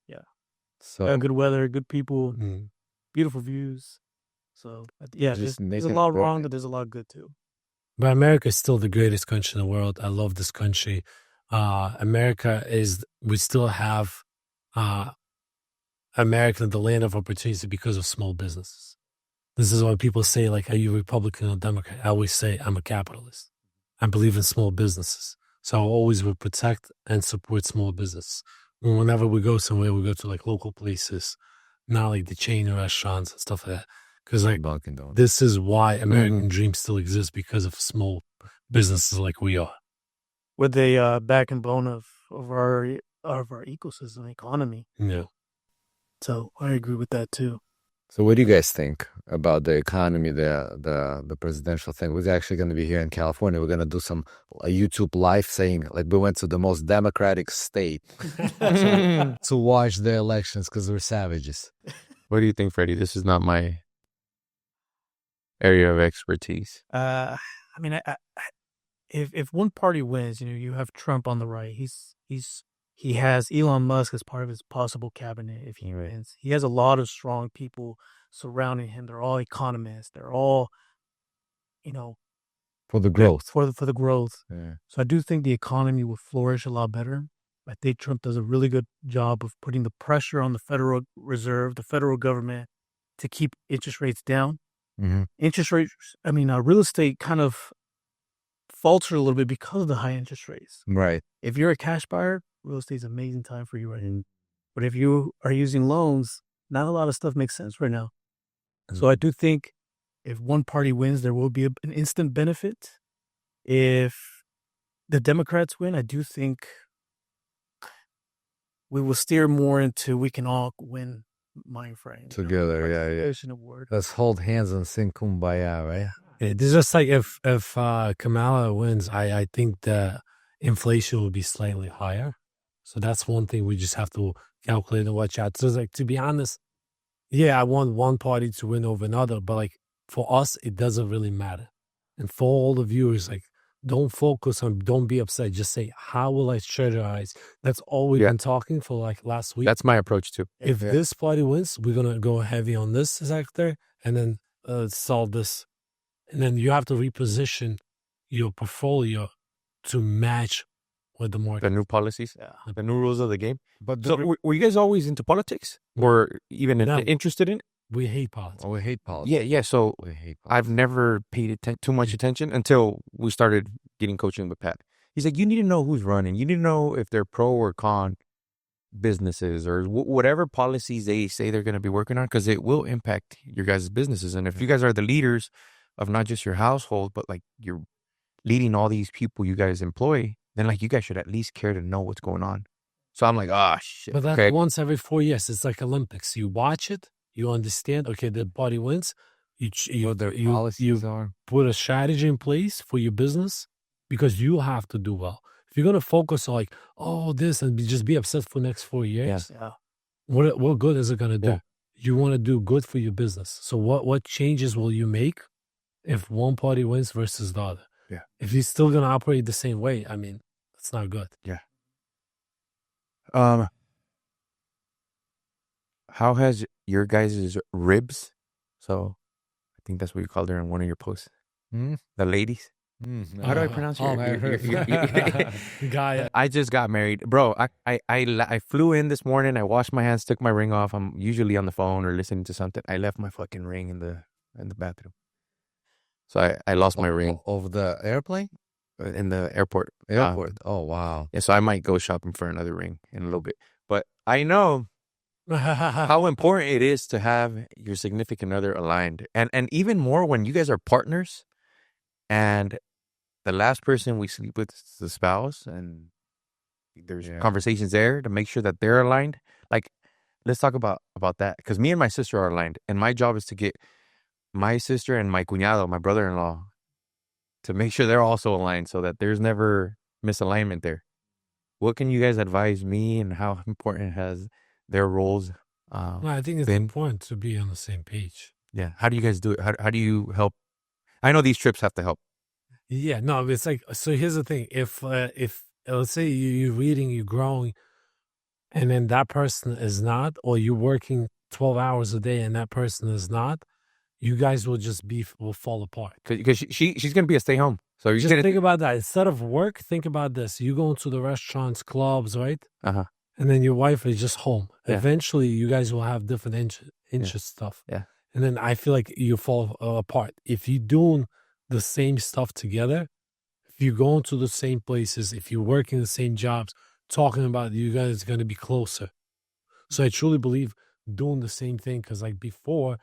Yeah. So Good weather, good people, Mm. beautiful views. So, yeah, Just there's make a it lot work. wrong, but there's a lot good too. But America is still the greatest country in the world. I love this country. We still have America, the land of opportunities because of small businesses. This is why people say, like, are you Republican or Democrat? I always say I'm a capitalist. I believe in small businesses. So I always will protect and support small business. Whenever we go somewhere, we go to like local places, not like the chain restaurants and stuff like that. Because like Dunkin' Donuts. this is why American dream still exists, because of small businesses like we are. With the backbone of our ecosystem economy. Yeah. So I agree with that too. So what do you guys think about the economy, the presidential thing? We're actually going to be here in California. We're going to do a YouTube live saying, like, we went to the most democratic state to watch the elections because we're savages. What do you think, Freddie? This is not my area of expertise. I mean, if one party wins, you have Trump on the right. He has Elon Musk as part of his possible cabinet if he wins. He has a lot of strong people surrounding him. They're all economists. They're all, For the growth. For the growth. Yeah. So I do think the economy will flourish a lot better. I think Trump does a really good job of putting the pressure on the Federal Reserve, the federal government, to keep interest rates down. Mm-hmm. Interest rates, real estate kind of faltered a little bit because of the high interest rates. Right. If you're a cash buyer, real estate is an amazing time for you right now. But if you are using loans, not a lot of stuff makes sense right now. So I do think if one party wins, there will be an instant benefit. If the Democrats win, I do think we will steer more into we can all win mind frame. Together, yeah. Award. Let's hold hands and sing Kumbaya, right? It's just like if Kamala wins, I think the inflation will be slightly higher. So that's one thing we just have to calculate and watch out. So it's like, to be honest, I want one party to win over another, but like for us, it doesn't really matter. And for all the viewers, like, don't be upset. Just say, how will I strategize? That's all we've been talking for like last week. That's my approach too. If this party wins, we're going to go heavy on this sector and then solve this. And then you have to reposition your portfolio to match with the market. The new policies, the new rules of the game. But So were you guys always into politics or even interested in it? We hate politics. we hate politics. Yeah. So We hate politics. I've never paid too much attention until we started getting coaching with Pat. He's like, you need to know who's running. You need to know if they're pro or con businesses or whatever policies they say they're going to be working on, because it will impact your guys' businesses. And if you guys are the leaders of not just your household, but like you're leading all these people you guys employ, then like you guys should at least care to know what's going on. So I'm like, shit. But that's once every 4 years. It's like Olympics. You watch it, you understand, okay, the party wins. You put a strategy in place for your business because you have to do well. If you're gonna focus on like, oh, this and just be obsessed for the next 4 years, Yeah. what good is it gonna do? Yeah. You want to do good for your business. So what changes will you make if one party wins versus the other? Yeah. If you're still gonna operate the same way, I mean, that's not good. How has your guys' ribs? So I think that's what you called her in one of your posts. Hmm? The ladies. How do I pronounce your Guy? I just got married, bro. I flew in this morning. I washed my hands, took my ring off. I'm usually on the phone or listening to something. I left my fucking ring in the bathroom, so I lost my ring Of the airplane? in the airport. Airport. Oh, wow. Yeah, so I might go shopping for another ring in a little bit. But I know how important it is to have your significant other aligned, and even more when you guys are partners, and the last person we sleep with is the spouse, and there's conversations there to make sure that they're aligned. Like, let's talk about that, because me and my sister are aligned, and my job is to get my sister and my cuñado, my brother-in-law, to make sure they're also aligned so that there's never misalignment there. What can you guys advise me, and how important has their roles No, I think it's been? important to be on the same page. Yeah. How do you guys do it? How do you help? I know these trips have to help. Yeah, no, it's like, so here's the thing. If let's say you're reading, you're growing, and then that person is not, or you're working 12 hours a day and that person is not, you guys will fall apart. Because she's going to be a stay home. So you're Just going to think about that. Instead of work, think about this. You go into the restaurants, clubs, right? Uh-huh. And then your wife is just home. Yeah. Eventually, you guys will have different interest stuff. Yeah. And then I feel like you fall apart. If you're doing the same stuff together, if you're going to the same places, if you're working the same jobs, talking about it, you guys are going to be closer. So I truly believe doing the same thing, because like before,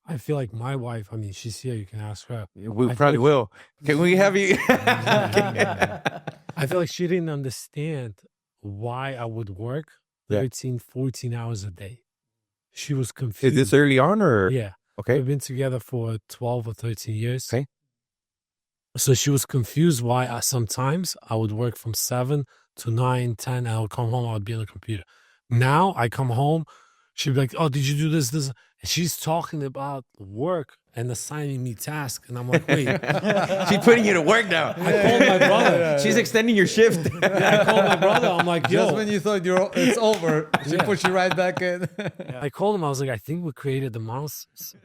I feel like my wife, I mean, she's here, you can ask her. We probably will. Can we have you? I feel like she didn't understand why I would work 13, 14 hours a day. She was confused. Is this early on or? Yeah. Okay. We've been together for 12 or 13 years. Okay. So she was confused why sometimes I would work from 7 to 9, 10, and I would come home, I would be on the computer. Now I come home, she'd be like, oh, did you do this? And she's talking about work and assigning me tasks. And I'm like, wait. She's putting you to work now. I called my brother. She's extending your shift. I called my brother. I'm like, yo. Just when you thought it's over, she puts you right back in. I called him. I was like, I think we created the monsters.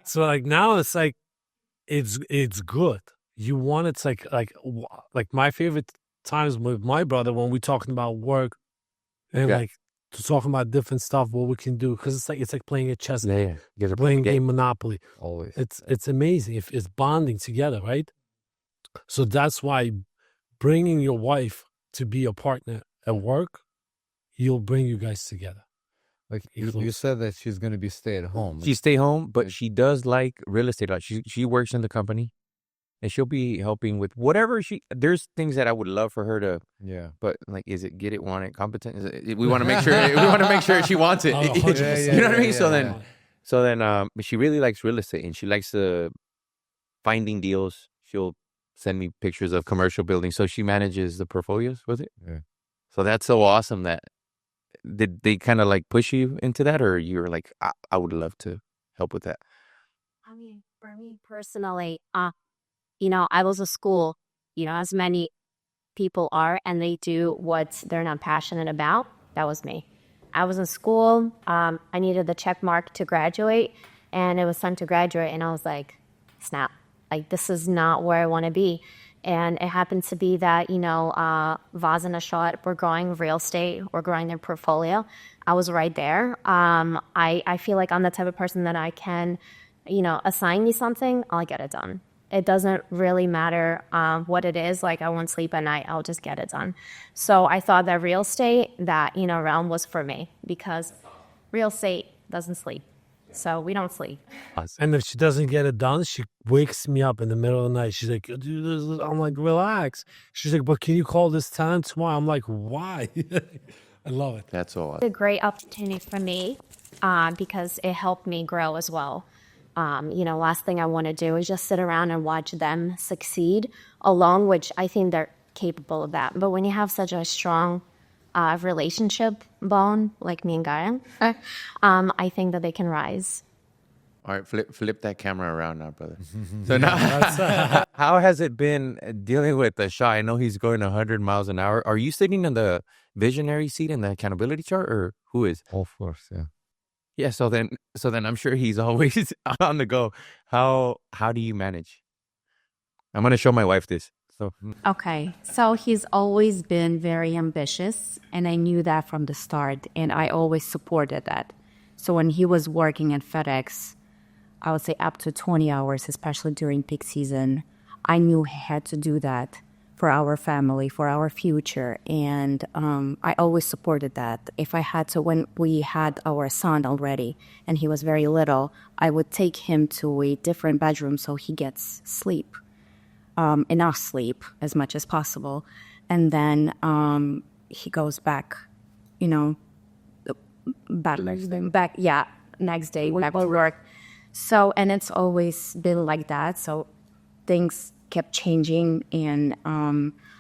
So like now it's like, it's good. You want it's like my favorite times with my brother when we're talking about work and like talking about different stuff, what we can do, because it's like playing a chess game, playing game Monopoly. Always. It's amazing if it's bonding together, right? So that's why bringing your wife to be a partner at work, you'll bring you guys together. Like you said that she's going to be stay at home. She stay home, but she does like real estate. Like she works in the company, and she'll be helping with whatever there's things that I would love for her to. Yeah. But like, is it get it, want it, competent? We want to make sure she wants it. Oh, You know what I mean? So then, she really likes real estate, and she likes finding deals. She'll send me pictures of commercial buildings. So she manages the portfolios with it. Yeah. So that's so awesome. That did they kind of like push you into that, or you were like, I would love to help with that? I mean, for me personally, I was a school, as many people are, and they do what they're not passionate about. That was me. I was in school. I needed the check mark to graduate, and it was time to graduate, and I was like, snap. Like, this is not where I want to be. And it happened to be that, Vaz and Ashot were growing real estate, were growing their portfolio. I was right there. I feel like I'm the type of person that I can, assign me something, I'll get it done. It doesn't really matter what it is. Like, I won't sleep at night. I'll just get it done. So I thought that real estate, that, realm was for me, because real estate doesn't sleep. So we don't sleep. And if she doesn't get it done, she wakes me up in the middle of the night. She's like, dude, I'm like, relax. She's like, but can you call this time tomorrow? I'm like, why? I love it. That's all. It's a great opportunity for me because it helped me grow as well. Last thing I want to do is just sit around and watch them succeed alone, which I think they're capable of that. But when you have such a strong relationship bond, like me and Gaia, I think that they can rise. All right, flip that camera around now, brother. So now, how has it been dealing with Ashot? I know he's going 100 miles an hour. Are you sitting in the visionary seat in the accountability chart, or who is? Of course, yeah. Yeah. So then I'm sure he's always on the go. How do you manage? I'm gonna show my wife this. So Okay, so he's always been very ambitious, and I knew that from the start, and I always supported that. So when he was working at FedEx, I would say up to 20 hours, especially during peak season, I knew he had to do that for our family, for our future, and I always supported that. If I had to, when we had our son already, and he was very little, I would take him to a different bedroom so he gets sleep. Enough sleep as much as possible, and then he goes back, next day back to work. So, and it's always been like that. So things kept changing, and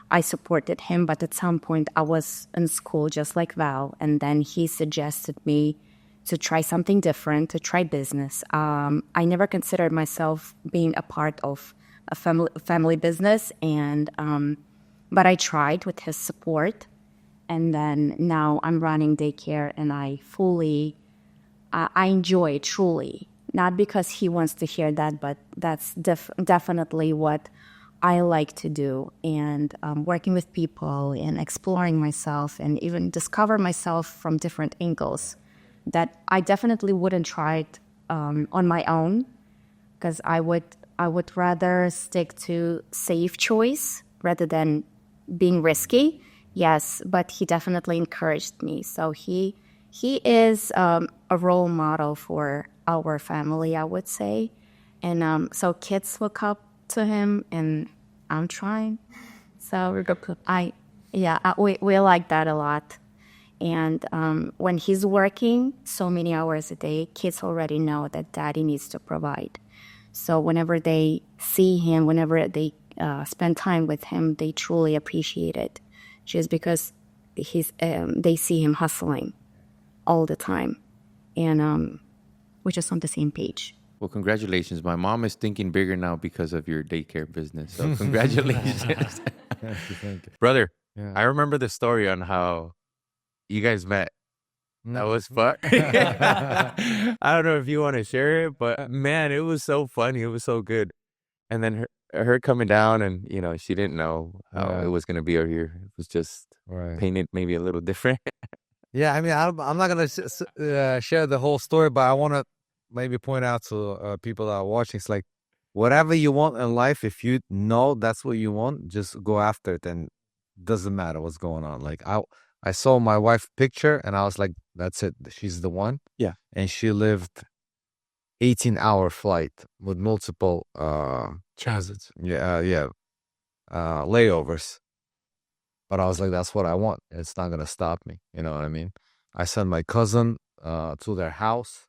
I supported him. But at some point, I was in school just like Val, and then he suggested me to try something different, to try business. I never considered myself being a part of a family business, and but I tried with his support, and then now I'm running daycare, and I enjoy it truly. Not because he wants to hear that, but that's definitely what I like to do, and working with people and exploring myself, and even discover myself from different angles that I definitely wouldn't try it on my own, because I would rather stick to safe choice rather than being risky. Yes, but he definitely encouraged me. So he is a role model for our family, I would say. And so kids look up to him, and I'm trying. So we like that a lot. And when he's working so many hours a day, kids already know that daddy needs to provide. So whenever they see him, whenever they spend time with him, they truly appreciate it. Just because they see him hustling all the time, and we're just on the same page. well, congratulations. My mom is thinking bigger now because of your daycare business. So congratulations. Thank you. Brother, Yeah. I remember the story on how you guys met. That was fun. I don't know if you want to share it, but man, it was so funny. It was so good. And then her coming down, and she didn't know how it was going to be over here. It was just painted maybe a little different. Yeah, I mean, I'm not gonna share the whole story, but I want to maybe point out to people that are watching. It's like, whatever you want in life, if you know that's what you want, just go after it, and doesn't matter what's going on. Like I saw my wife's picture, and I was like, that's it, she's the one. Yeah. And she lived 18-hour flight with multiple Transits. layovers. But I was like, that's what I want. It's not going to stop me. You know what I mean? I sent my cousin to their house.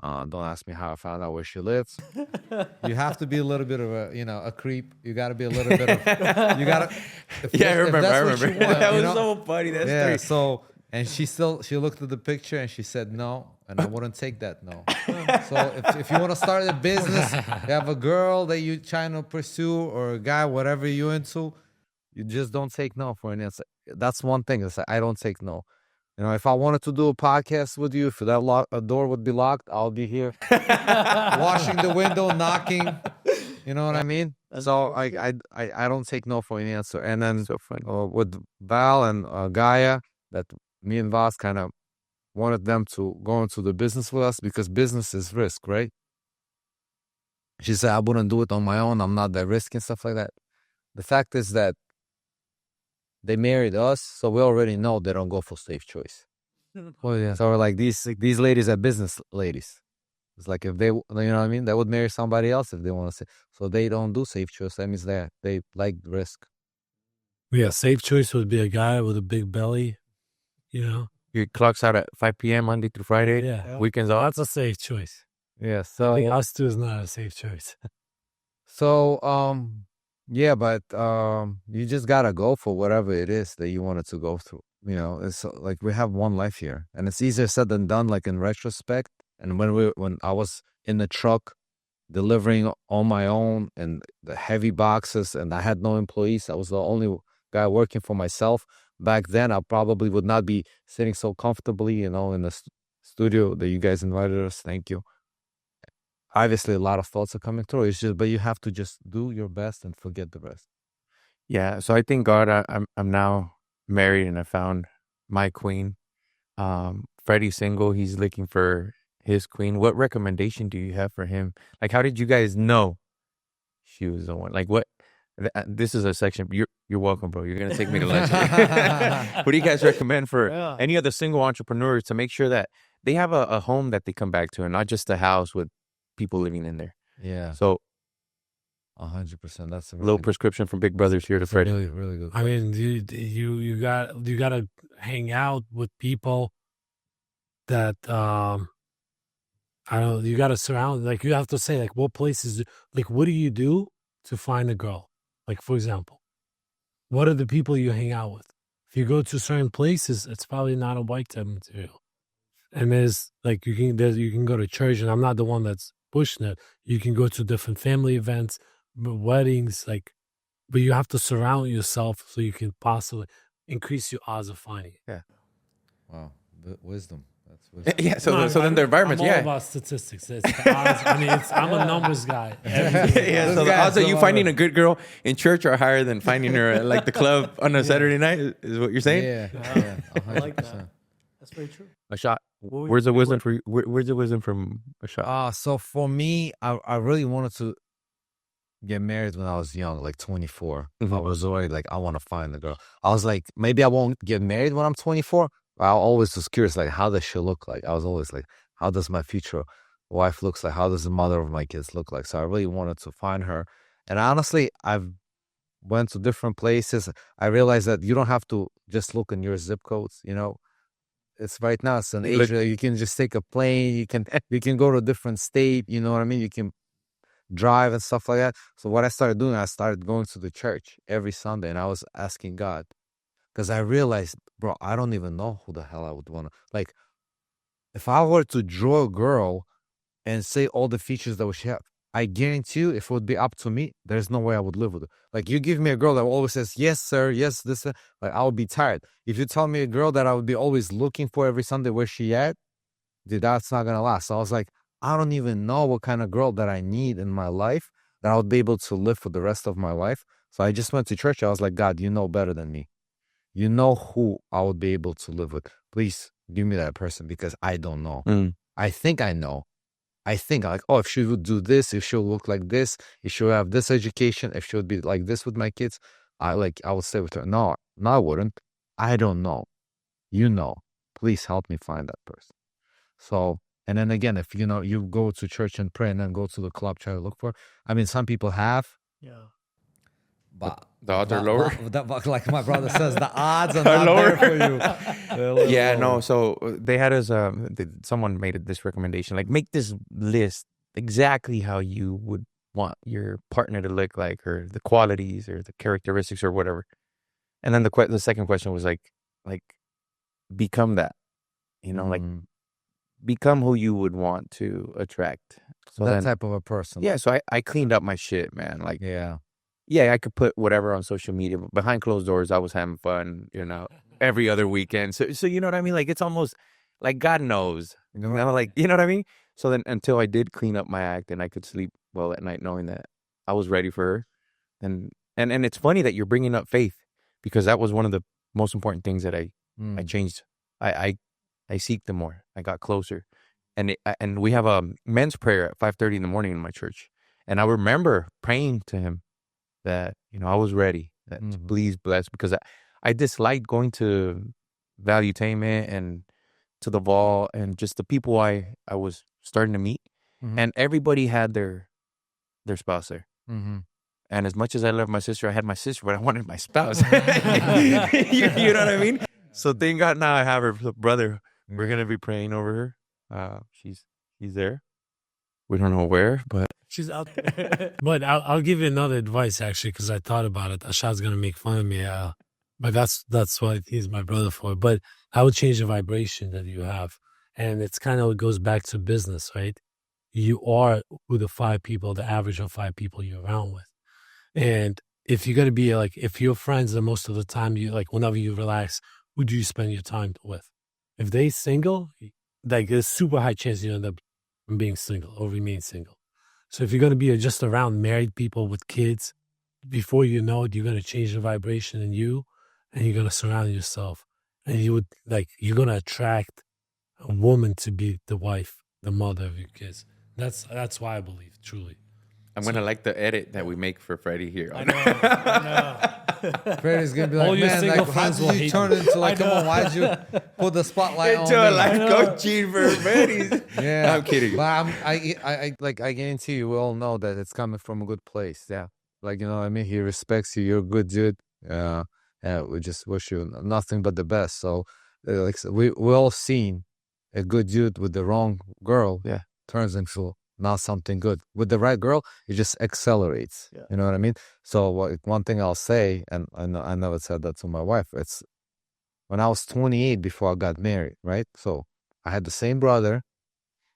Don't ask me how I found out where she lives. You have to be a little bit of a creep. You got to be a little bit of, you got to. I remember. That was so funny. That's so, and she looked at the picture, and she said no, and I wouldn't take that no. So if you want to start a business, you have a girl that you're trying to pursue, or a guy, whatever you're into, you just don't take no for an answer. That's one thing. It's like, I don't take no. If I wanted to do a podcast with you, if that a door would be locked, I'll be here washing the window, knocking. You know what I mean? So I don't take no for an answer. And then so funny. With Val and Gaia, that me and Vaz kind of wanted them to go into the business with us, because business is risk, right? She said, I wouldn't do it on my own. I'm not that risky and stuff like that. The fact is that they married us, so we already know they don't go for safe choice. Oh yeah. So we're like, these ladies are business ladies. It's like, if they, you know what I mean, they would marry somebody else if they want to say. So they don't do safe choice. That means they like risk. Yeah, safe choice would be a guy with a big belly. Your clock's out at 5 p.m. Monday through Friday. Yeah. Weekends off. That's a safe choice. Yeah. I So think us two is not a safe choice. So Yeah, but you just gotta go for whatever it is that you wanted to go through. You know, it's like we have one life here, and it's easier said than done. Like in retrospect, and when I was in the truck delivering on my own and the heavy boxes, and I had no employees. I was the only guy working for myself. Back then, I probably would not be sitting so comfortably, you know, in the studio that you guys invited us. Thank you. Obviously, a lot of thoughts are coming through. It's just, but you have to just do your best and forget the rest. Yeah. So I thank God I'm now married and I found my queen. Freddie's single. He's looking for his queen. What recommendation do you have for him? Like, how did you guys know she was the one? Like, what? This is a section. You're welcome, bro. You're gonna take me to lunch. What do you guys recommend for any other single entrepreneurs to make sure that they have a home that they come back to, and not just a house with people living in there? Yeah. So 100%. That's a little prescription from Big Brothers here to Freddie. really, really good. I mean, you got to hang out with people that I don't. You got to surround. Like you have to say like what places. Like what do you do to find a girl? Like for example, what are the people you hang out with? If you go to certain places, it's probably not a white type material. And there's like you can go to church, and I'm not the one that's pushing it. You can go to different family events, weddings, like, but you have to surround yourself so you can possibly increase your odds of finding it. Yeah. Wow. Wisdom. That's wisdom. Yeah. So then the environment's I'm all about statistics. It's the odds. I mean, I'm a numbers guy. Yeah. So the odds of you finding a good girl in church are higher than finding her at like the club on a Saturday night. Is what you're saying? Yeah. I like that. That's very true. Ashot. Where's the wisdom for you? Where's the wisdom from Ashot? So for me, I really wanted to get married when I was young, like 24. I was already like, I want to find the girl. I was like, maybe I won't get married when I'm 24. But I always was curious, like, how does she look like? I was always like, how does my future wife looks like? How does the mother of my kids look like? So I really wanted to find her. And honestly, I've went to different places. I realized that you don't have to just look in your zip codes, you know. It's right now, it's an age where you can just take a plane, you can go to a different state, you know what I mean? You can drive and stuff like that. So what I started doing, I started going to the church every Sunday, and I was asking God, because I realized, bro, I don't even know who the hell I would want to, like, if I were to draw a girl and say all the features that she have, I guarantee you, if it would be up to me, there's no way I would live with her. Like, you give me a girl that always says, yes, sir, yes, this, like, I would be tired. If you tell me a girl that I would be always looking for every Sunday, where she at, dude, that's not going to last. So I was like, I don't even know what kind of girl that I need in my life that I would be able to live for the rest of my life. So I just went to church. I was like, God, you know better than me. You know who I would be able to live with. Please give me that person, because I don't know. I think I know. I think like, oh, if she would do this, if she'll look like this, if she'll have this education, if she would be like this with my kids, I would stay with her. No, I wouldn't. I don't know. You know. Please help me find that person. So, and then again, if you know, you go to church and pray and then go to the club, try to look for, I mean, some people have. Yeah. But the odds are lower. Like my brother says, the odds are not lower for you. Yeah, no. So they had us. Someone made this recommendation. Like, make this list exactly how you would want your partner to look like, or the qualities, or the characteristics, or whatever. And then the second question was like become that. You know, like become who you would want to attract. So that type of a person. Yeah. So I cleaned up my shit, man. Like, yeah, I could put whatever on social media, but behind closed doors, I was having fun, you know, every other weekend. So you know what I mean? Like, it's almost like God knows, you know, like, you know what I mean? So then until I did clean up my act and I could sleep well at night, knowing that I was ready for her. And it's funny that you're bringing up faith, because that was one of the most important things that I changed. I seeked them more. I got closer. And we have a men's prayer at 5:30 in the morning in my church. And I remember praying to him that, you know, I was ready, that please bless, because I disliked going to Valuetainment and to the Vault and just the people I was starting to meet. And everybody had their spouse there. And as much as I loved my sister, I had my sister, but I wanted my spouse. You know what I mean? So thank God now I have her brother. We're going to be praying over her. She's there. We don't know where, but She's out there. But I'll give you another advice, actually, because I thought about it. Ashad's going to make fun of me. But that's what he's my brother for. But I would change the vibration that you have. And it's kind of, it goes back to business, right? You are who the average of 5 people you're around with. And if you got to be like, if your friends are most of the time, you like, whenever you relax, who do you spend your time with? If they single, like there's super high chance you end up being single or remain single. So if you're going to be just around married people with kids, before you know it, you're going to change the vibration in you and you're going to surround yourself. And you're going to attract a woman to be the wife, the mother of your kids. That's why I believe, truly. I'm going to like the edit that we make for Freddie here. I know. Freddie's gonna be All like, your man, single like, how friends will did you hate turn you." into like, come on, why'd you put the spotlight on Into a me? life coaching for Freddie. Yeah, I'm kidding. But I guarantee you, we all know that it's coming from a good place. Yeah, like you know what I mean. He respects you. You're a good dude. Yeah, we just wish you nothing but the best. So, we all seen a good dude with the wrong girl. Yeah, turns into not something good. With the right girl, it just accelerates. Yeah. You know what I mean? So one thing I'll say, and I never said that to my wife. It's when I was 28 before I got married, right? So I had the same brother,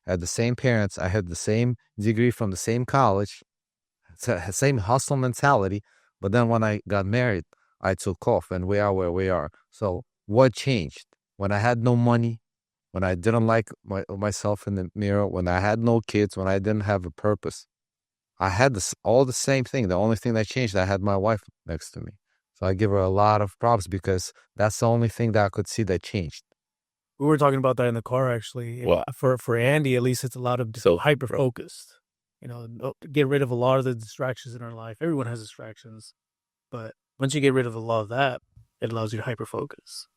I had the same parents, I had the same degree from the same college, same hustle mentality. But then when I got married, I took off, and we are where we are. So what changed? When I had no money, when I didn't like myself in the mirror, when I had no kids, when I didn't have a purpose, I had all the same thing. The only thing that changed, I had my wife next to me. So I give her a lot of props because that's the only thing that I could see that changed. We were talking about that in the car, actually. Well, For Andy, at least, it's a lot of hyper focused. You know, get rid of a lot of the distractions in our life. Everyone has distractions, but once you get rid of a lot of that, it allows you to hyper focus.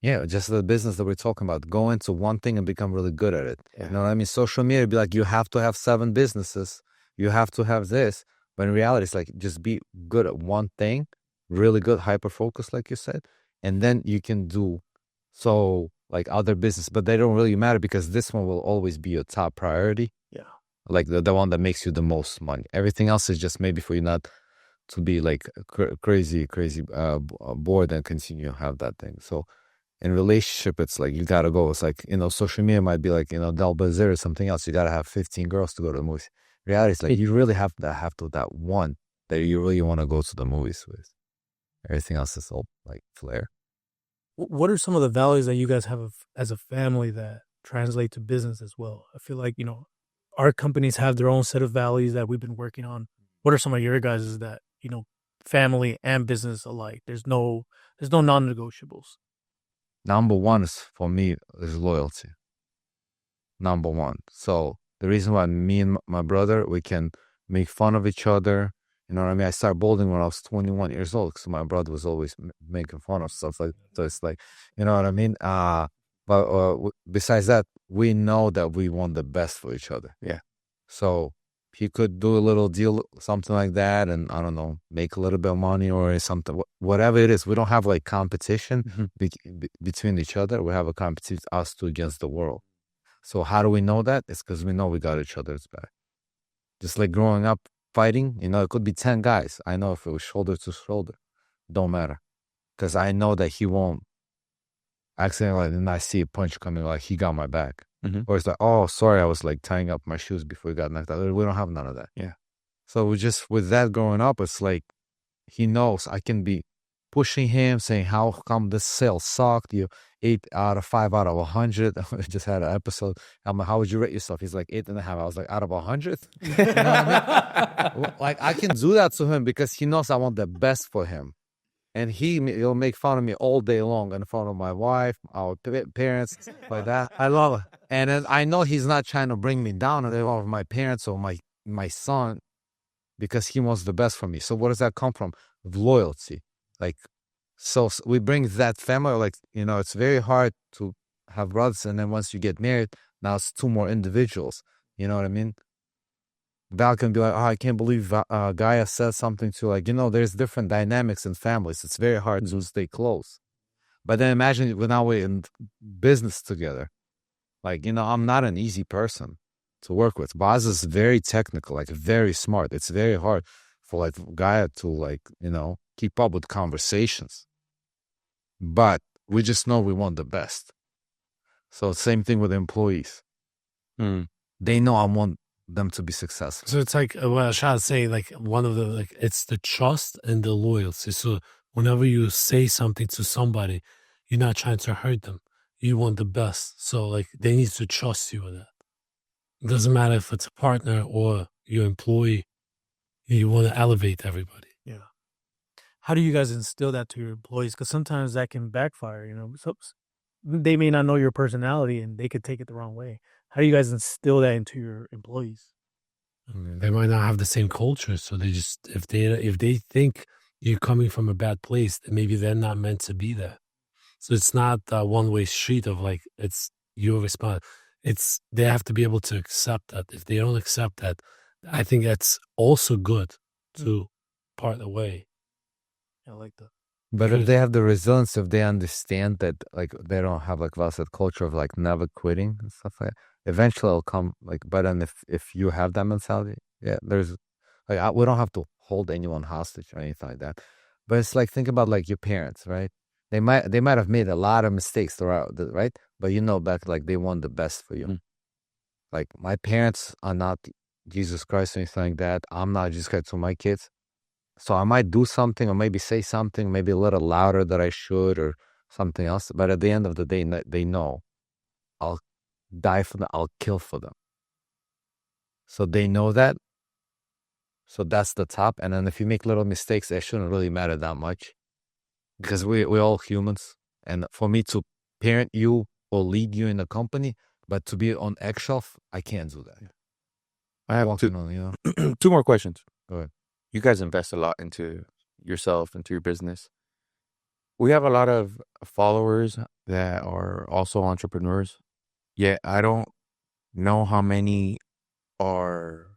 Yeah, just the business that we're talking about. Go into one thing and become really good at it. Yeah. You know what I mean? Social media be like, you have to have 7 businesses. You have to have this. But in reality, it's like, just be good at one thing, really good, hyper-focused, like you said. And then you can do like other business. But they don't really matter because this one will always be your top priority. Yeah. Like the one that makes you the most money. Everything else is just maybe for you not to be like crazy bored and continue to have that thing. So in relationship, it's like you gotta go. It's like, you know, social media might be like, you know, Del Bazir or something else. You gotta have 15 girls to go to the movies. Reality is like you really have that one that you really want to go to the movies with. Everything else is all like flair. What are some of the values that you guys have as a family that translate to business as well? I feel like, you know, our companies have their own set of values that we've been working on. What are some of your guys' that, you know, family and business alike? There's no non-negotiables. Number one is for me is loyalty. Number one. So the reason why me and my brother, we can make fun of each other. You know what I mean? I started bowling when I was 21 years old because my brother was always making fun of stuff like that. So it's like, you know what I mean? But besides that, we know that we want the best for each other. Yeah. So he could do a little deal, something like that, and I don't know, make a little bit of money or something, whatever it is. We don't have like competition between each other. We have a competition, us two against the world. So how do we know that? It's because we know we got each other's back. Just like growing up fighting, you know, it could be 10 guys. I know if it was shoulder to shoulder, don't matter. Because I know that he won't accidentally, and I see a punch coming, like he got my back. Or it's like, oh, sorry, I was like tying up my shoes before he got knocked out. We don't have none of that. Yeah. So we just, with that growing up, it's like, he knows I can be pushing him, saying, how come this sale sucked? You 8 out of 5 out of 100. I just had an episode. I'm like, how would you rate yourself? He's like 8.5. I was like, out of 100? You know what I mean? Like, I can do that to him because he knows I want the best for him. And he'll make fun of me all day long in front of my wife, our parents, like that. I love it. And then I know he's not trying to bring me down in front of my parents or my son because he wants the best for me. So where does that come from? Loyalty. Like, so we bring that family, like, you know, it's very hard to have brothers. And then once you get married, now it's 2 more individuals. You know what I mean? Val can be like, oh, I can't believe Gaia said something to, like, you know, there's different dynamics in families. It's very hard to stay close. But then imagine now we're in business together. Like, you know, I'm not an easy person. to work with. Baz is very technical, like very smart. It's very hard for like Gaia to like, keep up with conversations. But we just know we want the best. So same thing with employees. They know I want them to be successful. So it's like what Ashot say, like one of the like it's the trust and the loyalty. So whenever you say something to somebody, you're not trying to hurt them. You want the best. So like they need to trust you with that. It doesn't matter if it's a partner or your employee. You want to elevate everybody. Yeah. How do you guys instill that to your employees? Because sometimes that can backfire. So they may not know your personality and they could take it the wrong way. How do you guys instill that into your employees? They might not have the same culture, so they just if they think you're coming from a bad place, then maybe they're not meant to be there. So it's not a one-way street of like it's your response. It's they have to be able to accept that. If they don't accept that, I think that's also good to part away. I like that. But if they have the resilience, if they understand that like they don't have like that culture of like never quitting and stuff like that, eventually it'll come like. But then if you have that mentality, yeah, there's like we don't have to hold anyone hostage or anything like that. But it's like think about like your parents, right? They might have made a lot of mistakes throughout, right? But back like they want the best for you. Like my parents are not Jesus Christ or anything like that. I'm not Jesus Christ to my kids. So I might do something or maybe say something, maybe a little louder than I should or something else. But at the end of the day, they know I'll die for them. I'll kill for them. So they know that. So that's the top. And then if you make little mistakes, it shouldn't really matter that much because we're all humans. And for me to parent you or lead you in the company, but to be on eggshelf, I can't do that. I have two more questions. Go ahead. You guys invest a lot into yourself, into your business. We have a lot of followers that are also entrepreneurs. Yet I don't know how many are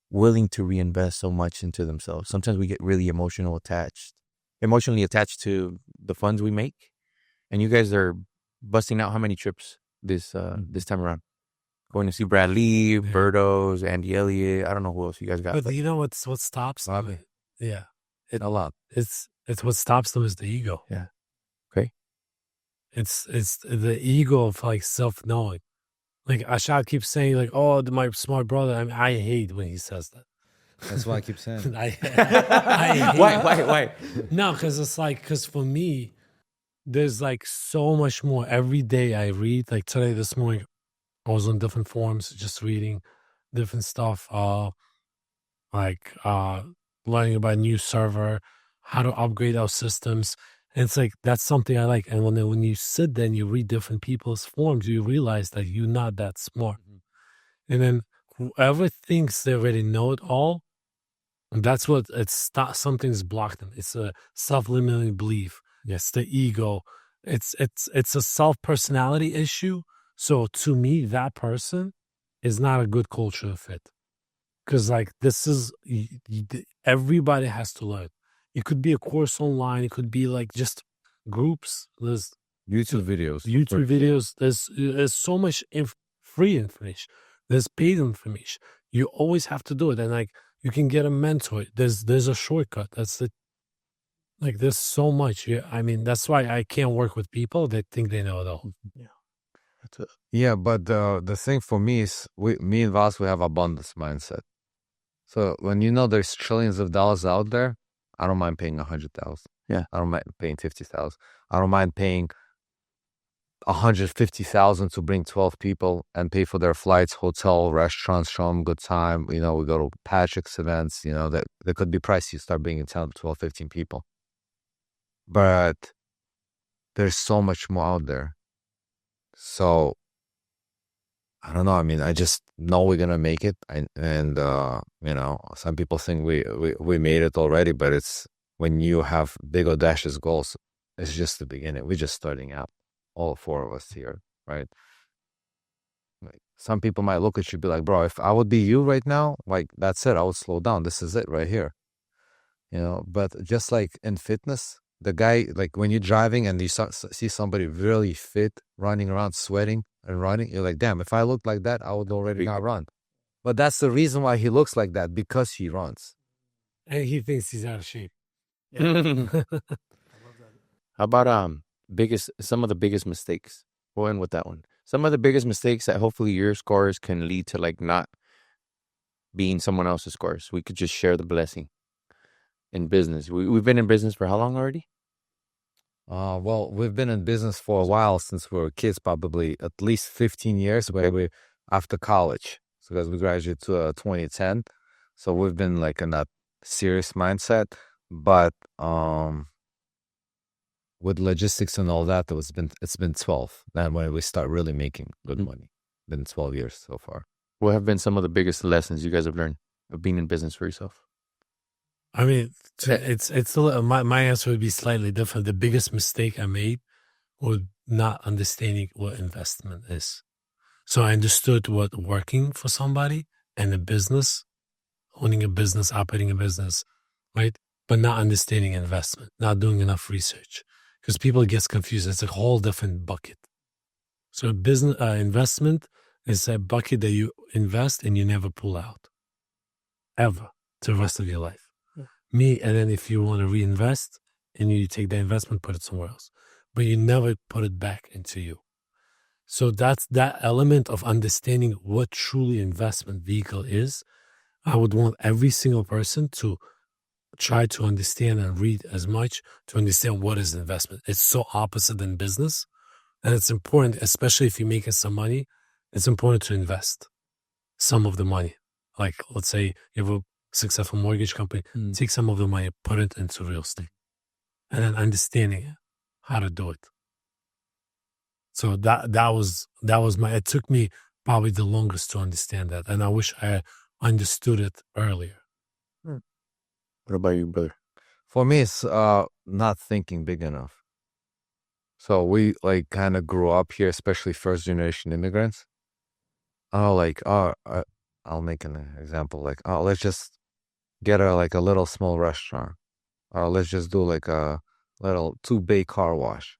willing to reinvest so much into themselves. Sometimes we get really emotionally attached to the funds we make. And you guys are busting out how many trips this time around? Going to see Brad Lee, Birdos, Andy Elliott. I don't know who else you guys got. But you know what stops them? Yeah. A lot. It's what stops them is the ego. Yeah. Okay. It's the ego of like self-knowing. Like Ashot keeps saying like, oh, my smart brother. I mean, I hate when he says that. That's why I keep saying. I hate Why? No, because for me, there's like so much more. Every day I read, like today, this morning, I was on different forums, just reading different stuff, like learning about a new server, how to upgrade our systems. And it's like, that's something I like. And when you sit there and you read different people's forums, you realize that you're not that smart. And then whoever thinks they already know it all, that's what something's blocked them. It's a self-limiting belief. Yes, the ego. It's a self-personality issue. So to me, that person is not a good culture fit. Because like this is, everybody has to learn. It could be a course online. It could be like just groups. There's YouTube videos. There's so much free information. There's paid information. You always have to do it. And like you can get a mentor. There's a shortcut. That's the like there's so much. I mean, that's why I can't work with people that think they know it all. Yeah. Yeah, but the thing for me is me and Vaz, we have abundance mindset. So when there's trillions of dollars out there, I don't mind paying 100,000. Yeah. I don't mind paying 50,000. I don't mind paying 150,000 to bring 12 people and pay for their flights, hotel, restaurants, show them good time. We go to Patrick's events, that could be pricey. You start bringing 10, 12, 15 people. But there's so much more out there. So I don't know. I mean, I just know we're gonna make it, and some people think we made it already, but it's when you have big audacious goals, it's just the beginning. We're just starting out, all four of us here, right? Like some people might look at you and be like, "Bro, if I would be you right now, like that's it. I would slow down. This is it right here." But just like in fitness, the guy, like when you're driving and you see somebody really fit running around sweating, and running, you're like, damn, if I looked like that, I would already not run. But that's the reason why he looks like that, because he runs. And he thinks he's out of shape. How about some of the biggest mistakes? We'll end with that one. Some of the biggest mistakes that hopefully your scores can lead to like not being someone else's scores. We could just share the blessing in business. We've been in business for how long already? Well, we've been in business for a while, since we were kids, probably at least 15 years, where we after college. So because we graduated to 2010. So we've been like in that serious mindset. But with logistics and all that, it's been 12. Then when we start really making good money. Been 12 years so far. What have been some of the biggest lessons you guys have learned of being in business for yourself? I mean, it's a little, my answer would be slightly different. The biggest mistake I made was not understanding what investment is. So I understood what working for somebody and a business, owning a business, operating a business, right? But not understanding investment, not doing enough research, because people get confused. It's a whole different bucket. So business investment is a bucket that you invest and you never pull out, ever, to the rest of your life. And then if you want to reinvest, and you take the investment, put it somewhere else, but you never put it back into you. So that's that element of understanding what truly investment vehicle is. I would want every single person to try to understand and read as much to understand what is investment. It's so opposite than business, and it's important, especially if you're making some money. It's important to invest some of the money. Like, let's say you have a successful mortgage company, take some of the money, put it into real estate, and then understanding how to do it. So that was it took me probably the longest to understand that, and I wish I understood it earlier. What about you, brother? For me, it's not thinking big enough. So we like kind of grew up here, especially first generation immigrants. I'll make an example. Like, let's just get a little small restaurant. Or let's just do like a little 2-bay car wash.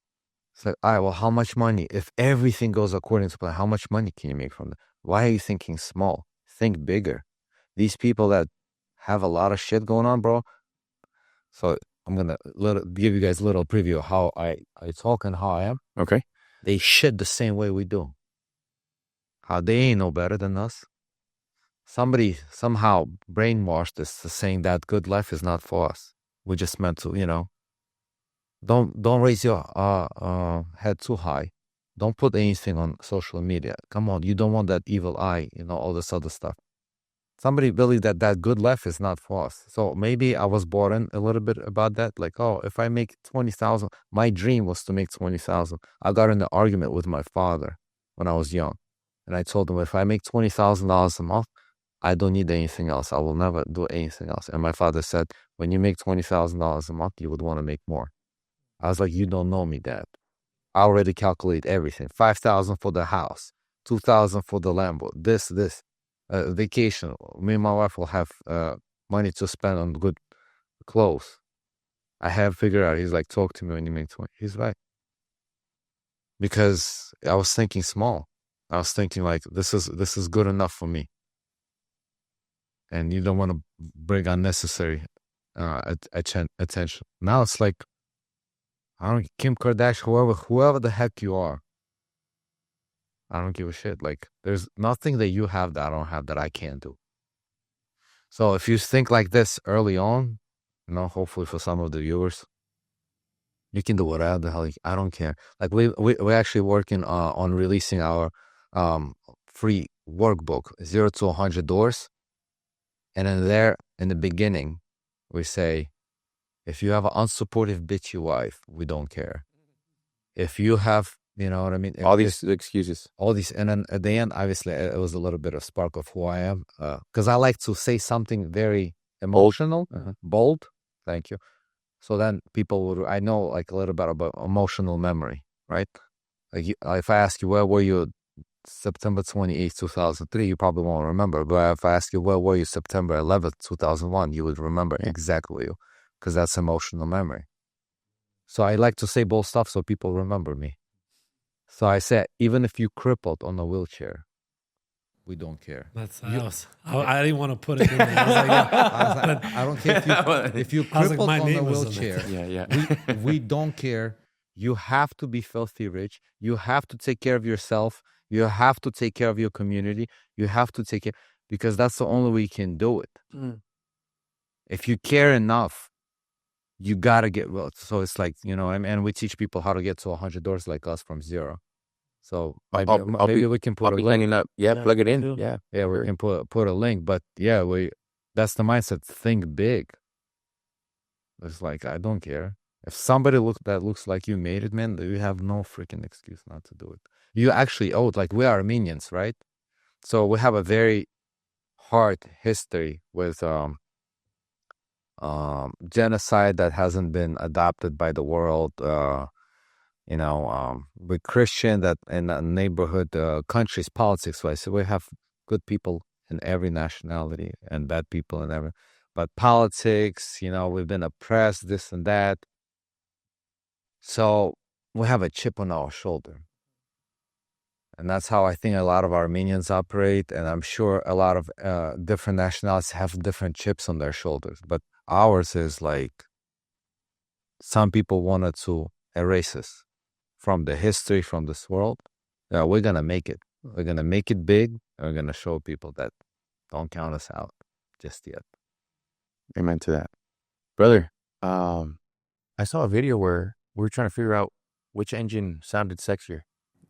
It's like, all right, well, how much money? If everything goes according to plan, how much money can you make from that? Why are you thinking small? Think bigger. These people that have a lot of shit going on, bro. So I'm gonna give you guys a little preview of how I talk and how I am. Okay. They shit the same way we do. How they ain't no better than us. Somebody somehow brainwashed us to saying that good life is not for us. We just meant to, don't raise your head too high. Don't put anything on social media. Come on, you don't want that evil eye, all this other stuff. Somebody believed that good life is not for us. So maybe I was bought in a little bit about that. Like, if I make 20,000, my dream was to make 20,000. I got in an argument with my father when I was young. And I told him, if I make $20,000 a month, I don't need anything else. I will never do anything else. And my father said, when you make $20,000 a month, you would want to make more. I was like, you don't know me, Dad. I already calculate everything. 5,000 for the house, 2,000 for the Lambo, this. Vacation. Me and my wife will have money to spend on good clothes. I have figured out. He's like, talk to me when you make 20. He's right. Because I was thinking small. I was thinking like, this is good enough for me. And you don't want to bring unnecessary attention. Now it's like, I don't, Kim Kardashian, whoever the heck you are. I don't give a shit. Like, there's nothing that you have that I don't have that I can't do. So if you think like this early on, hopefully for some of the viewers, you can do whatever the hell. I don't care. Like we're actually working on releasing our free workbook, 0 to 100 doors. And in there, in the beginning, we say, if you have an unsupportive bitchy wife, we don't care. If you have, you know what I mean? All these excuses. All these. And then at the end, obviously, it was a little bit of spark of who I am. Because I like to say something very emotional, bold. Thank you. So then people would, I know like a little bit about emotional memory, right? Like if I ask you, where were you September 28th, 2003, you probably won't remember. But if I ask you, where were you September 11th, 2001, you would remember exactly, because that's emotional memory. So I like to say bold stuff so people remember me. So I said, even if you crippled on a wheelchair, we don't care. I didn't want to put it in there. I was like, yeah. I don't care if you I was like, crippled my on a name was on it. wheelchair. Yeah. We don't care. You have to be filthy rich. You have to take care of yourself. You have to take care of your community. You have to take care, because that's the only way you can do it. If you care enough, you gotta get well. So it's like, and we teach people how to get to $100 like us from zero. So maybe we can put I'll be lining up. Yeah, plug it in. Yeah, we can put a link. But yeah, that's the mindset. Think big. It's like, I don't care. If somebody looks like you made it, man, you have no freaking excuse not to do it. You actually owe it. Like, we are Armenians, right? So we have a very hard history with genocide that hasn't been adopted by the world. We're Christian, that in a neighborhood, countries, politics-wise. So we have good people in every nationality and bad people in every. But politics, we've been oppressed, this and that. So we have a chip on our shoulder. And that's how I think a lot of Armenians operate. And I'm sure a lot of different nationalities have different chips on their shoulders. But ours is like, some people wanted to erase us from the history, from this world. Yeah, we're going to make it. We're going to make it big. And we're going to show people that don't count us out just yet. Amen to that. Brother, I saw a video where we were trying to figure out which engine sounded sexier,